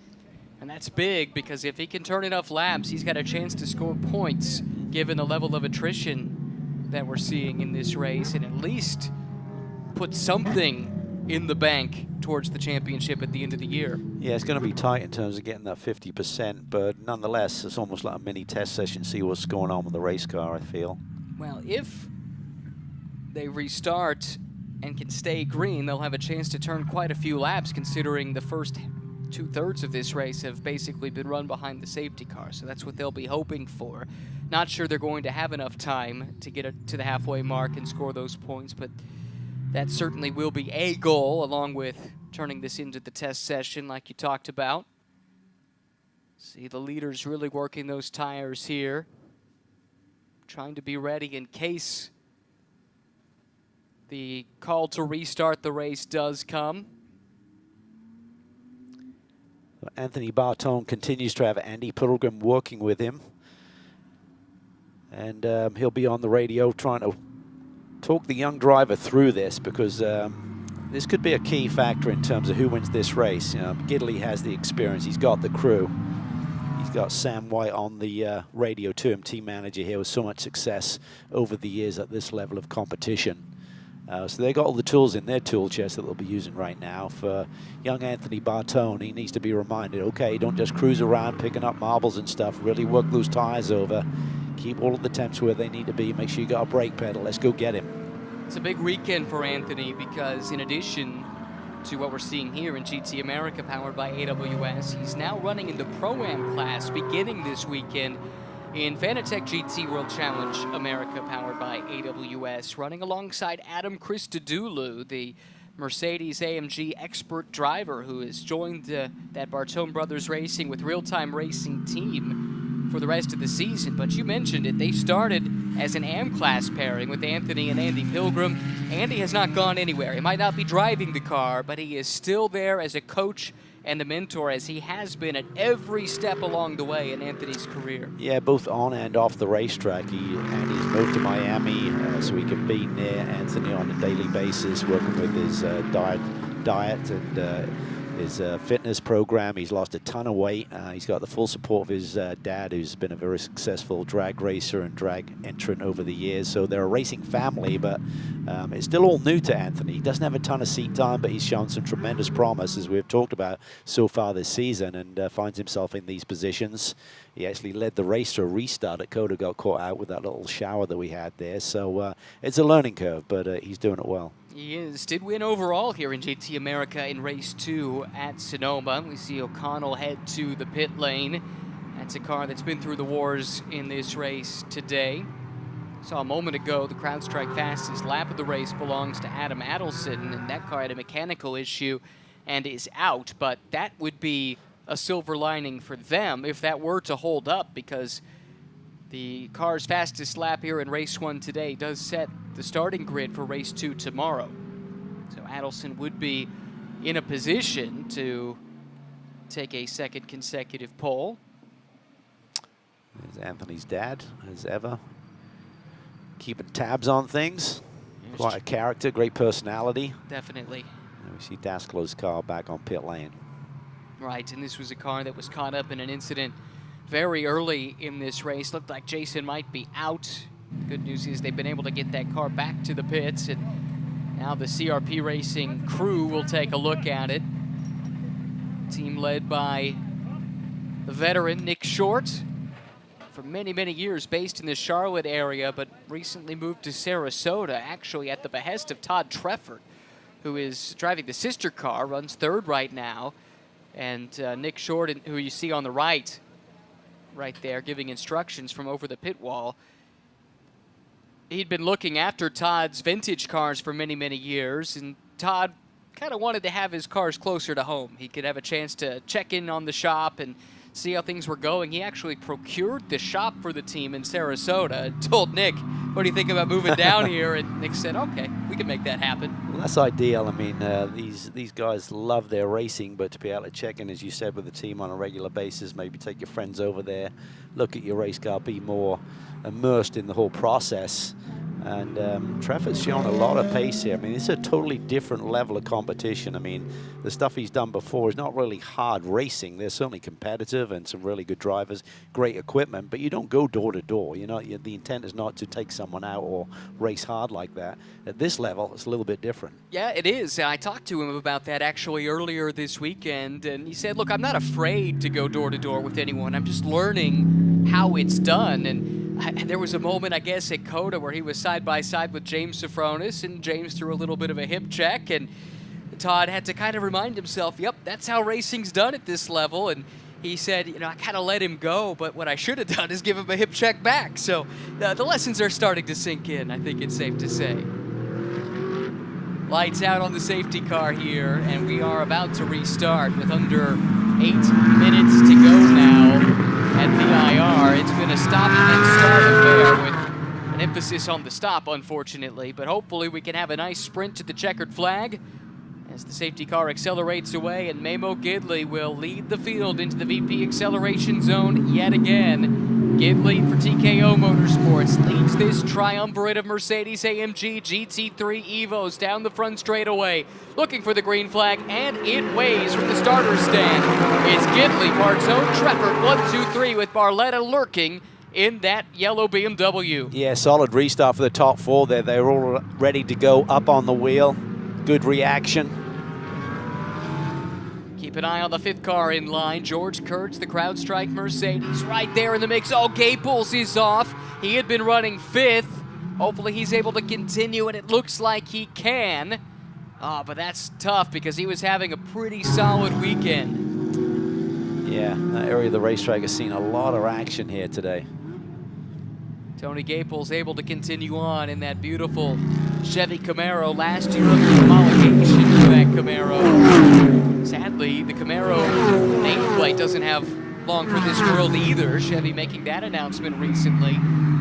And that's big, because if he can turn enough laps, he's got a chance to score points, given the level of attrition that we're seeing in this race, and at least put something in the bank towards the championship at the end of the year. Yeah, it's going to be tight in terms of getting that 50%, but nonetheless, it's almost like a mini test session, see what's going on with the race car, I feel. Well, if they restart and can stay green, they'll have a chance to turn quite a few laps, considering the first 2/3 of this race have basically been run behind the safety car. So that's what they'll be hoping for. Not sure they're going to have enough time to get to the halfway mark and score those points, but that certainly will be a goal, along with turning this into the test session like you talked about. See the leaders really working those tires here, trying to be ready in case the call to restart the race does come. Anthony Bartone continues to have Andy Pilgrim working with him, and he'll be on the radio trying to talk the young driver through this, because this could be a key factor in terms of who wins this race. You know, Gidley has the experience, he's got the crew, he's got Sam White on the radio to him, team manager here with so much success over the years at this level of competition. So they got all the tools in their tool chest that they'll be using right now. For young Anthony Bartone, he needs to be reminded, okay, don't just cruise around picking up marbles and stuff, really work those tires over, keep all of the temps where they need to be, make sure you got a brake pedal, let's go get him. It's a big weekend for Anthony, because in addition to what we're seeing here in GT America powered by AWS, he's now running in the Pro-Am class beginning this weekend in Fanatec GT World Challenge America powered by AWS, running alongside Adam Christodoulou, the Mercedes-AMG expert driver who has joined that Bartone Brothers Racing with Real Time Racing team for the rest of the season. But you mentioned it, they started as an AM class pairing with Anthony and Andy Pilgrim. Andy has not gone anywhere. He might not be driving the car, but he is still there as a coach and a mentor, as he has been at every step along the way in Anthony's career. Yeah, both on and off the racetrack. Andy's moved to Miami so he can be near Anthony on a daily basis, working with his diet and his fitness program. He's lost a ton of weight. He's got the full support of his dad, who's been a very successful drag racer and drag entrant over the years. So they're a racing family, but it's still all new to Anthony. He doesn't have a ton of seat time, but he's shown some tremendous promise, as we've talked about so far this season, and finds himself in these positions. He actually led the race to a restart at Coda, got caught out with that little shower that we had there. So it's a learning curve, but he's doing it well. He is. Did win overall here in GT America in race 2 at Sonoma. We see O'Connell head to the pit lane. That's a car that's been through the wars in this race today. Saw a moment ago the CrowdStrike fastest lap of the race belongs to Adam Adelson, and that car had a mechanical issue and is out, but that would be a silver lining for them if that were to hold up, because the car's fastest lap here in race 1 today does set the starting grid for race 2 tomorrow. So Adelson would be in a position to take a second consecutive pole. There's Anthony's dad, as ever, keeping tabs on things. Quite a character, great personality. Definitely. And we see Dasklow's car back on pit lane. Right, and this was a car that was caught up in an incident very early in this race. Looked like Jason might be out. Good news is they've been able to get that car back to the pits, and now the CRP Racing crew will take a look at it. Team led by the veteran Nick Short, for many, many years based in the Charlotte area, but recently moved to Sarasota, actually at the behest of Todd Treffert, who is driving the sister car, runs third right now. And Nick Short, who you see on the right there, giving instructions from over the pit wall. He'd been looking after Todd's vintage cars for many, many years, and Todd kind of wanted to have his cars closer to home. He could have a chance to check in on the shop and see how things were going. He actually procured the shop for the team in Sarasota and told Nick, what do you think about moving down here? And Nick said, okay, we can make that happen. Well, that's ideal. I mean, these guys love their racing, but to be able to check in, as you said, with the team on a regular basis, maybe take your friends over there, look at your race car, be more immersed in the whole process. And Treffer's shown a lot of pace here. I mean, it's a totally different level of competition. I mean, the stuff he's done before is not really hard racing. They're certainly competitive and some really good drivers, great equipment, but you don't go door to door. You know, the intent is not to take someone out or race hard like that. At this level, it's a little bit different. Yeah, it is. I talked to him about that actually earlier this weekend, and he said, look, I'm not afraid to go door to door with anyone. I'm just learning how it's done. And there was a moment, I guess, at Coda where he was side by side with James Sofronis, and James threw a little bit of a hip check, and Todd had to kind of remind himself, yep, that's how racing's done at this level. And he said, you know, I kind of let him go, but what I should have done is give him a hip check back. So the lessons are starting to sink in, I think it's safe to say. Lights out on the safety car here, and we are about to restart with under 8 minutes to go now at VIR. It's been a stop and start affair with an emphasis on the stop, unfortunately, but hopefully we can have a nice sprint to the checkered flag as the safety car accelerates away, and Memo Gidley will lead the field into the VP acceleration zone yet again. Gidley for TKO Motorsports leads this triumvirate of Mercedes-AMG GT3 Evos down the front straightaway, looking for the green flag, and it waves from the starter stand. It's Gidley, Barzone, Treffert, 1, 2, 3, with Barletta lurking in that yellow BMW. Yeah, solid restart for the top four there. They're all ready to go up on the wheel. Good reaction. Keep an eye on the 5th car in line. George Kurtz, the CrowdStrike Mercedes, right there in the mix. Oh, Gaples is off. He had been running 5th. Hopefully he's able to continue, and it looks like he can. But that's tough because he was having a pretty solid weekend. Yeah, that area of the racetrack has seen a lot of action here today. Tony Gaples able to continue on in that beautiful Chevy Camaro. Last year of the homologation for that Camaro. Sadly, the Camaro nameplate doesn't have long for this world either. Chevy making that announcement recently.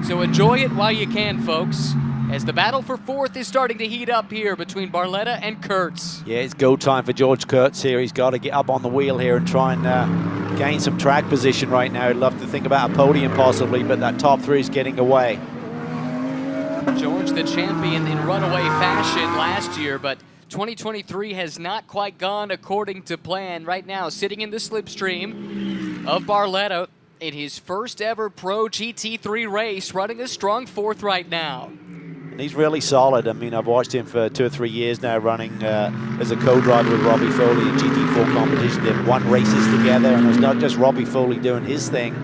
So enjoy it while you can, folks, as the battle for 4th is starting to heat up here between Barletta and Kurtz. Yeah, it's go time for George Kurtz here. He's got to get up on the wheel here and try and gain some track position right now. He'd love to think about a podium possibly, but that top 3 is getting away. George, the champion in runaway fashion last year, but 2023 has not quite gone according to plan. Right now, sitting in the slipstream of Barletta in his first ever Pro GT3 race, running a strong 4th right now. And he's really solid. I mean, I've watched him for 2 or 3 years now running as a co-driver with Robbie Foley in GT4 competition. They've won races together, and it's not just Robbie Foley doing his thing.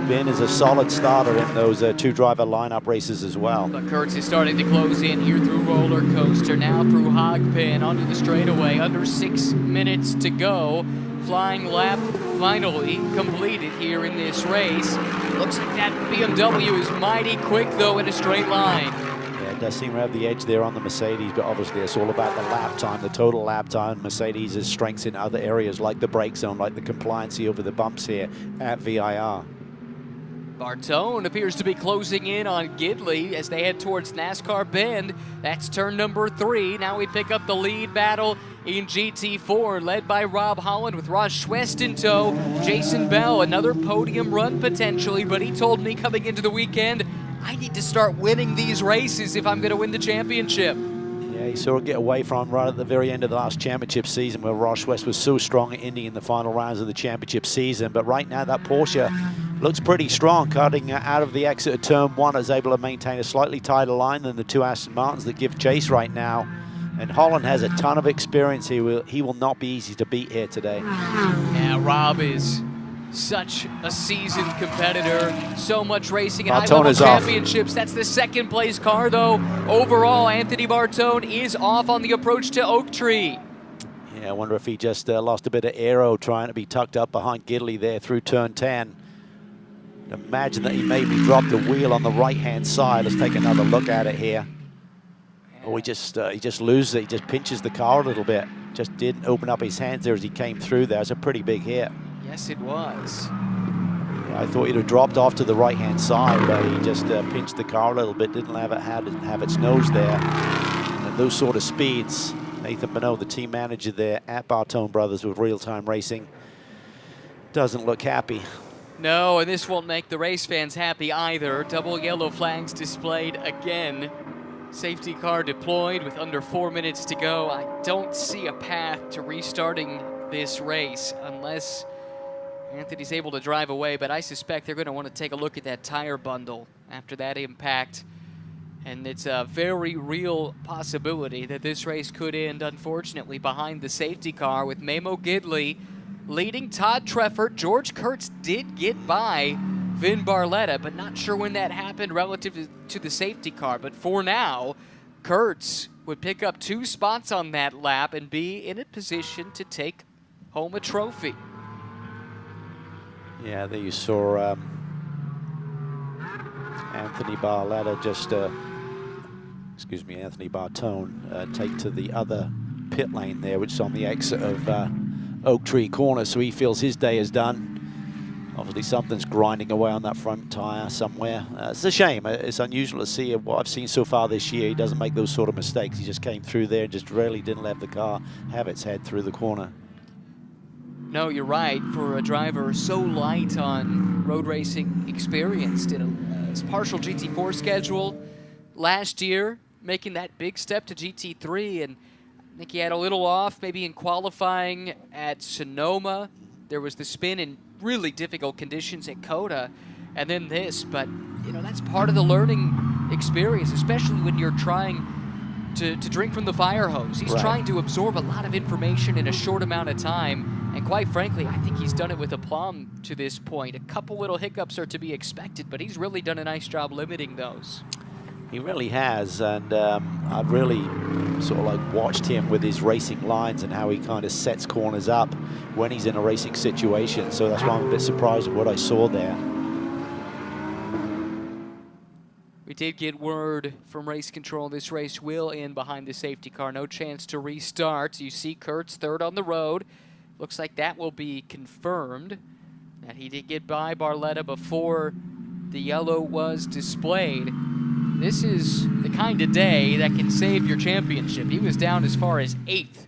Vin is a solid starter in those 2-driver lineup races as well. But Kurtz is starting to close in here through Roller Coaster, now through Hogpin, onto the straightaway, under 6 minutes to go. Flying lap finally completed here in this race. Looks like that BMW is mighty quick, though, in a straight line. Yeah, it does seem to have the edge there on the Mercedes, but obviously it's all about the lap time, the total lap time. Mercedes' strengths in other areas like the brake zone, like the compliancy over the bumps here at VIR. Bartone appears to be closing in on Gidley as they head towards NASCAR Bend. That's turn number 3. Now we pick up the lead battle in GT4, led by Rob Holland with Ross Schwest in tow. Jason Bell, another podium run potentially, but he told me coming into the weekend, I need to start winning these races if I'm going to win the championship. Yeah, he saw it get away from right at the very end of the last championship season where Ross Schwest was so strong at Indy in the final rounds of the championship season. But right now that Porsche looks pretty strong, cutting out of the exit of turn 1, is able to maintain a slightly tighter line than the 2 Aston Martins that give chase right now. And Holland has a ton of experience. He will not be easy to beat here today. Yeah, Rob is such a seasoned competitor. So much racing in high-level championships. That's the 2nd place car, though. Overall, Anthony Bartone is off on the approach to Oak Tree. Yeah, I wonder if he just lost a bit of aero trying to be tucked up behind Gidley there through turn 10. Imagine that he maybe dropped the wheel on the right-hand side. Let's take another look at it here. Oh, he just loses it. He just pinches the car a little bit. Just didn't open up his hands there as he came through there. It's a pretty big hit. Yes, it was. Yeah, I thought he'd have dropped off to the right-hand side, but he just pinched the car a little bit. Didn't have its nose there. And at those sort of speeds, Nathan Bonneau, the team manager there at Bartone Brothers with Real Time Racing, doesn't look happy. No, and this won't make the race fans happy either. Double yellow flags displayed again. Safety car deployed with under 4 minutes to go. I don't see a path to restarting this race unless Anthony's able to drive away, but I suspect they're going to want to take a look at that tire bundle after that impact. And it's a very real possibility that this race could end, unfortunately, behind the safety car with Memo Gidley leading Todd Treffert. George Kurtz did get by Vin Barletta, but not sure when that happened relative to the safety car. But for now, Kurtz would pick up 2 spots on that lap and be in a position to take home a trophy. Yeah, there you saw Anthony Barletta just, Anthony Bartone take to the other pit lane there, which is on the exit of Oak Tree Corner, so he feels his day is done. Obviously something's grinding away on that front tire somewhere. It's a shame. It's unusual to see what I've seen so far this year. He doesn't make those sort of mistakes. He just came through there and just really didn't let the car have its head through the corner. No, you're right. For a driver so light on road racing experience, did a partial GT4 schedule last year, making that big step to GT3, and I think he had a little off maybe in qualifying at Sonoma. There was the spin in really difficult conditions at COTA, and then this. But, you know, that's part of the learning experience, especially when you're trying to drink from the fire hose. He's trying to absorb a lot of information in a short amount of time, and quite frankly, I think he's done it with aplomb to this point. A couple little hiccups are to be expected, but he's really done a nice job limiting those. He really has, and I've really sort of like watched him with his racing lines and how he kind of sets corners up when he's in a racing situation. So that's why I'm a bit surprised at what I saw there. We did get word from race control this race will end behind the safety car. No chance to restart. You see Kurtz third on the road. Looks like that will be confirmed, that he did get by Barletta before the yellow was displayed. This is the kind of day that can save your championship. He was down as far as 8th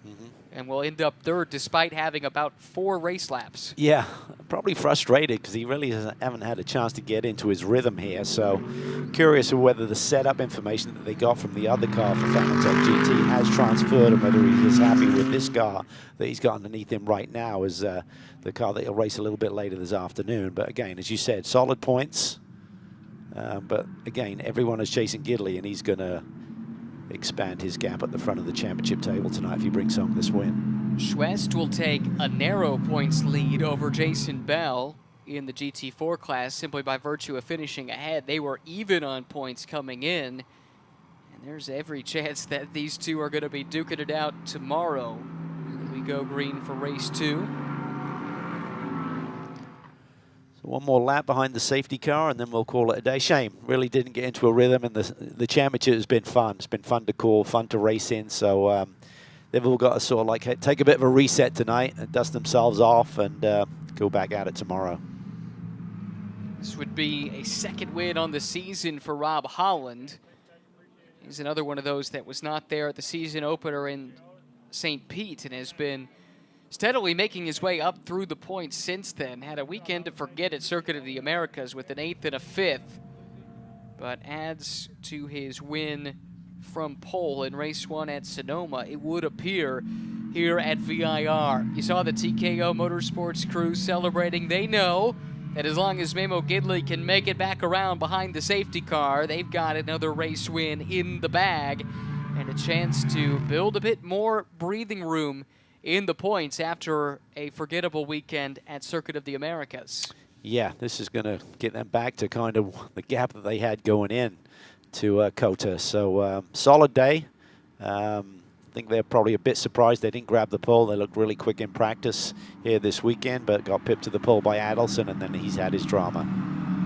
and will end up third despite having about 4 race laps. Yeah, probably frustrated because he really haven't had a chance to get into his rhythm here. So curious of whether the setup information that they got from the other car for Fanatec GT has transferred, and whether he's as happy with this car that he's got underneath him right now as the car that he'll race a little bit later this afternoon. But again, as you said, solid points. But again, everyone is chasing Gidley, and he's going to expand his gap at the front of the championship table tonight if he brings home this win. Schwest will take a narrow points lead over Jason Bell in the GT4 class simply by virtue of finishing ahead. They were even on points coming in, and there's every chance that these two are going to be duking it out tomorrow. We go green for race 2. One more lap behind the safety car, and then we'll call it a day. Shame, really didn't get into a rhythm, and the championship has been fun. It's been fun to call, fun to race in. So they've all got to sort of like take a bit of a reset tonight and dust themselves off and go back at it tomorrow. This would be a second win on the season for Rob Holland. He's another one of those that was not there at the season opener in St. Pete and has been steadily making his way up through the points since then. Had a weekend to forget at Circuit of the Americas with an 8th and a 5th, but adds to his win from pole in race 1 at Sonoma, it would appear, here at VIR. You saw the TKO Motorsports crew celebrating. They know that as long as Memo Gidley can make it back around behind the safety car, they've got another race win in the bag and a chance to build a bit more breathing room in the points after a forgettable weekend at Circuit of the Americas. Yeah, this is going to get them back to kind of the gap that they had going in to COTA. So solid day. I think they're probably a bit surprised they didn't grab the pole. They looked really quick in practice here this weekend, but got pipped to the pole by Adelson, and then he's had his drama.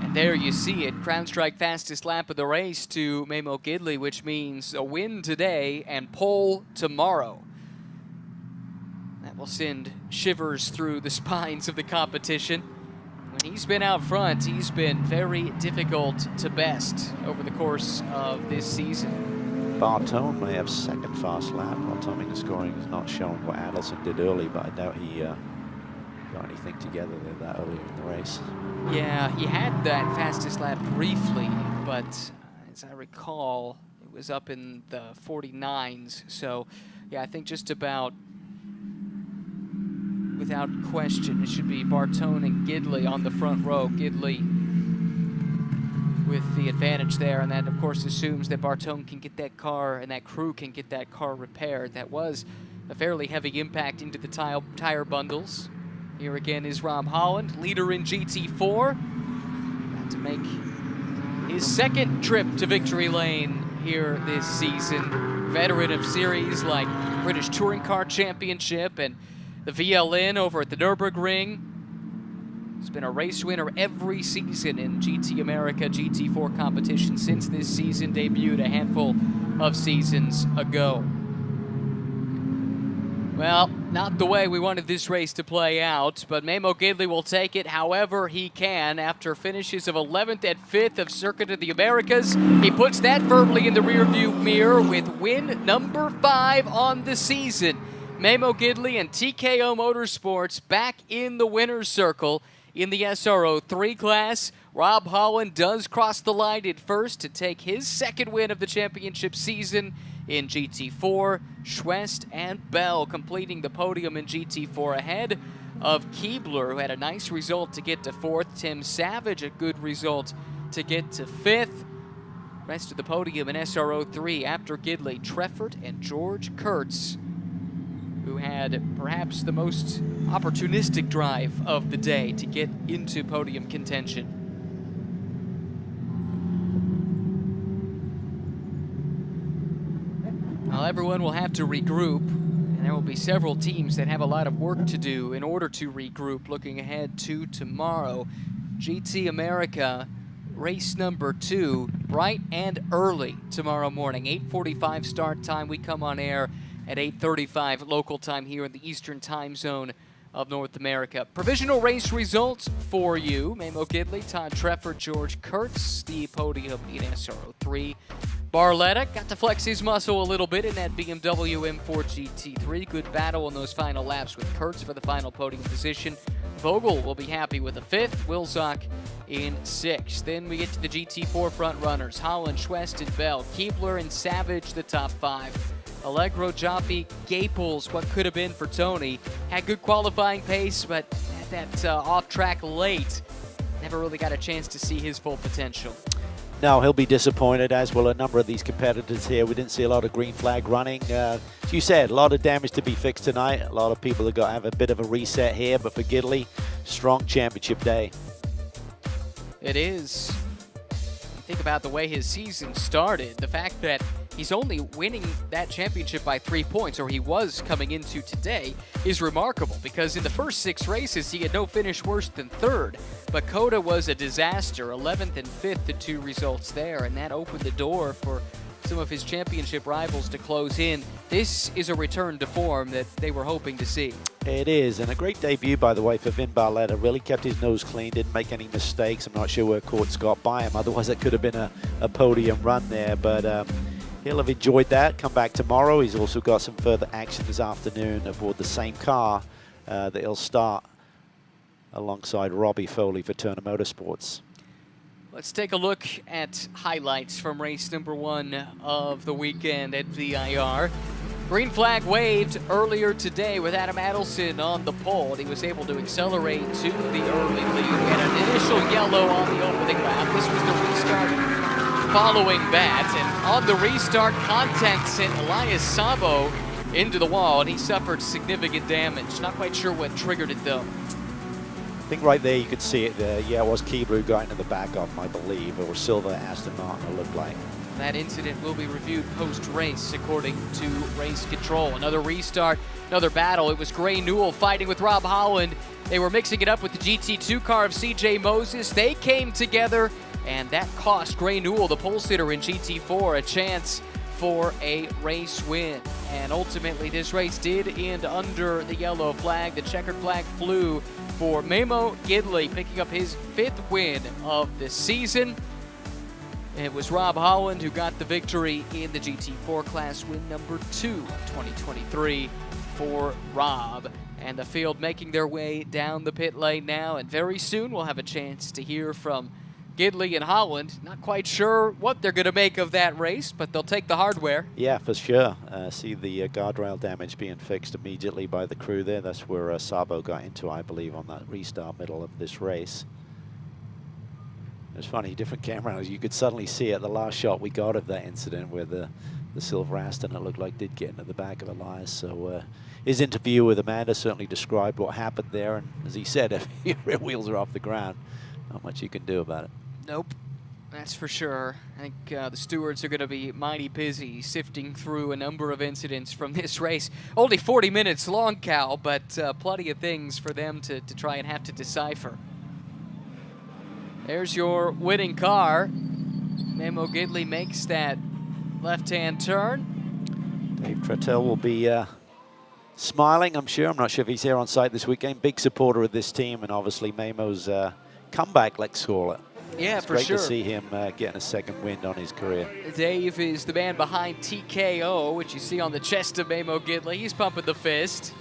And there you see it, Crown Strike fastest lap of the race to Memo Gidley, which means a win today and pole tomorrow. Will send shivers through the spines of the competition. When he's been out front, he's been very difficult to best over the course of this season. Bartone may have second fast lap. While timing and scoring is not showing what Adelson did early, but I doubt he got anything together there that early in the race. Yeah, he had that fastest lap briefly, but as I recall, it was up in the 49s. So, yeah, I think just about without question, it should be Bartone and Gidley on the front row. Gidley with the advantage there, and that, of course, assumes that Bartone can get that car and that crew can get that car repaired. That was a fairly heavy impact into the tire bundles. Here again is Rob Holland, leader in GT4. About to make his second trip to victory lane here this season. Veteran of series like British Touring Car Championship and the VLN over at the Nürburgring. He's been a race winner every season in GT America, GT4 competition since this season debuted a handful of seasons ago. Well, not the way we wanted this race to play out, but Memo Gidley will take it however he can. After finishes of 11th and 5th of Circuit of the Americas, he puts that firmly in the rearview mirror with win number 5 on the season. Memo Gidley and TKO Motorsports back in the winner's circle in the SRO 3 class. Rob Holland does cross the line at first to take his second win of the championship season in GT4. Schwest and Bell completing the podium in GT4 ahead of Keebler, who had a nice result to get to 4th. Tim Savage, a good result to get to 5th. Rest of the podium in SRO 3 after Gidley, Treffert and George Kurtz, who had perhaps the most opportunistic drive of the day to get into podium contention. Well, everyone will have to regroup, and there will be several teams that have a lot of work to do in order to regroup looking ahead to tomorrow. GT America, race number 2, bright and early tomorrow morning. 8:45 start time. We come on air at 8:35 local time here in the Eastern time zone of North America. Provisional race results for you. Memo Gidley, Todd Treffert, George Kurtz, the podium in SRO 3. Barletta got to flex his muscle a little bit in that BMW M4 GT3. Good battle in those final laps with Kurtz for the final podium position. Vogel will be happy with a 5th, Wilczek in 6th. Then we get to the GT4 front runners. Holland, Schwest, and Bell. Keebler and Savage, the top 5. Allegro, Jaffe, Gaples, what could have been for Tony. Had good qualifying pace, but at that off track late, never really got a chance to see his full potential. No, he'll be disappointed, as will a number of these competitors here. We didn't see a lot of green flag running. As you said, a lot of damage to be fixed tonight. A lot of people have got to have a bit of a reset here, but for Gidley, strong championship day. It is. You think about the way his season started, the fact that he's only winning that championship by 3 points, or he was coming into today, is remarkable because in the first 6 races, he had no finish worse than 3rd. But Coda was a disaster, 11th and 5th, the 2 results there, and that opened the door for some of his championship rivals to close in. This is a return to form that they were hoping to see. It is, and a great debut, by the way, for Vin Barletta. Really kept his nose clean, didn't make any mistakes. I'm not sure where Kurtz got by him. Otherwise, it could have been a podium run there, but he'll have enjoyed that. Come back tomorrow. He's also got some further action this afternoon aboard the same car that he'll start alongside Robbie Foley for Turner Motorsports. Let's take a look at highlights from race number 1 of the weekend at VIR. Green flag waved earlier today with Adam Adelson on the pole. He was able to accelerate to the early lead. We had an initial yellow on the opening lap. This was the restart following that. And on the restart, contact sent Elias Sabo into the wall, and he suffered significant damage. Not quite sure what triggered it, though. I think right there you could see it there. Yeah, it was Keebler who got into the back of him, I believe, or Silver Aston Martin, it looked like. That incident will be reviewed post-race, according to race control. Another restart, another battle. It was Gray Newell fighting with Rob Holland. They were mixing it up with the GT2 car of CJ Moses. They came together, and that cost Gray Newell, the pole sitter in GT4, a chance for a race win. And ultimately, this race did end under the yellow flag. The checkered flag flew for Memo Gidley, picking up his 5th win of the season. It was Rob Holland who got the victory in the GT4 class, win number 2 of 2023 for Rob. And the field making their way down the pit lane now, and very soon we'll have a chance to hear from Gidley and Holland. Not quite sure what they're going to make of that race, but they'll take the hardware. Yeah, for sure. See the guardrail damage being fixed immediately by the crew there. That's where Sabo got into, I believe, on that restart middle of this race. It was funny, different camera angles. You could suddenly see it, the last shot we got of that incident where the Silver Aston, it looked like, did get into the back of Elias. So his interview with Amanda certainly described what happened there. And as he said, if your rear wheels are off the ground, not much you can do about it. Nope, that's for sure. I think the stewards are going to be mighty busy sifting through a number of incidents from this race. Only 40 minutes long, Cal, but plenty of things for them to try and have to decipher. There's your winning car. Memo Gidley makes that left-hand turn. Dave Trettel will be smiling, I'm sure. I'm not sure if he's here on site this weekend. Big supporter of this team, and obviously Memo's comeback, let's call it. Yeah, it's for great sure. to see him getting a second win on his career. Dave is the man behind TKO, which you see on the chest of Memo Gidley. He's pumping the fist.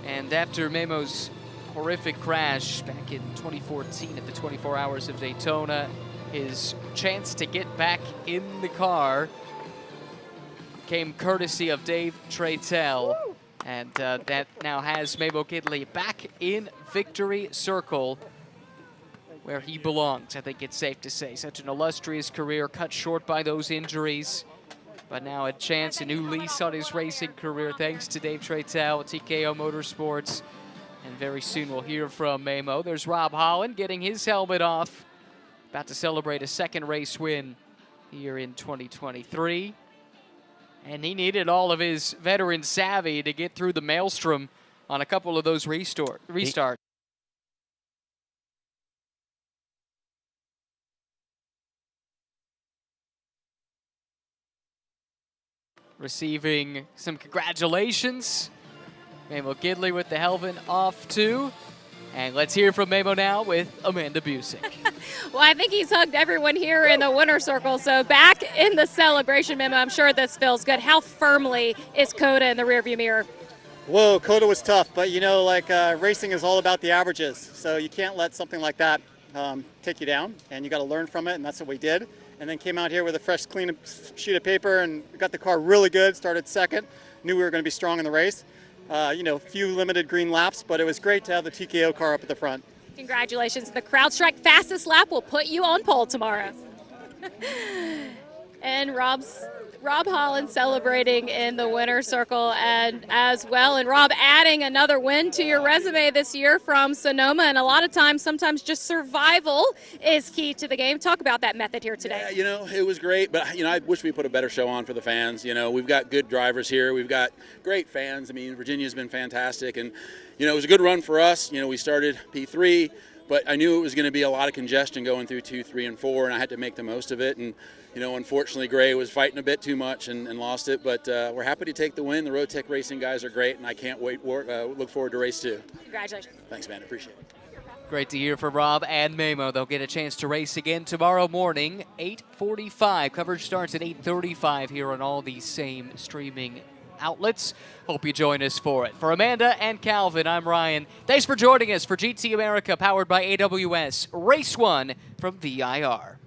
And after Memo's horrific crash back in 2014 at the 24 Hours of Daytona, his chance to get back in the car came courtesy of Dave Trettel. And that now has Memo Gidley back in victory circle where he belongs, I think it's safe to say. Such an illustrious career cut short by those injuries, but now a chance, a new lease on his racing career thanks to Dave Trettel at TKO Motorsports. And very soon we'll hear from Memo. There's Rob Holland getting his helmet off, about to celebrate a 2nd race win here in 2023. And he needed all of his veteran savvy to get through the maelstrom on a couple of those restarts. Receiving some congratulations. Memo Gidley with the helmet off too. And let's hear from Memo now with Amanda Busick. Well, I think he's hugged everyone here in the winner's circle. So back in the celebration, Memo, I'm sure this feels good. How firmly is Coda in the rearview mirror? Whoa, Coda was tough, but racing is all about the averages. So you can't let something like that take you down, and you got to learn from it, and that's what we did. And then came out here with a fresh, clean sheet of paper and got the car really good, started second, knew we were going to be strong in the race. Few limited green laps, but it was great to have the TKO car up at the front. Congratulations. The CrowdStrike fastest lap will put you on pole tomorrow. And Rob Holland celebrating in the winner's circle and as well. And Rob, adding another win to your resume this year from Sonoma. And a lot of times, sometimes just survival is key to the game. Talk about that method here today. Yeah, it was great, but I wish we put a better show on for the fans. We've got good drivers here. We've got great fans. I mean, Virginia's been fantastic, and it was a good run for us. We started P3, but I knew it was going to be a lot of congestion going through 2, 3, and 4, and I had to make the most of it. And unfortunately, Gray was fighting a bit too much and lost it, but we're happy to take the win. The Road Tech Racing guys are great, and I can't look forward to race 2. Congratulations. Thanks, man. Appreciate it. Great to hear from Rob and Memo. They'll get a chance to race again tomorrow morning, 8:45. Coverage starts at 8:35 here on all these same streaming outlets. Hope you join us for it. For Amanda and Calvin, I'm Ryan. Thanks for joining us for GT America, powered by AWS. Race 1 from VIR.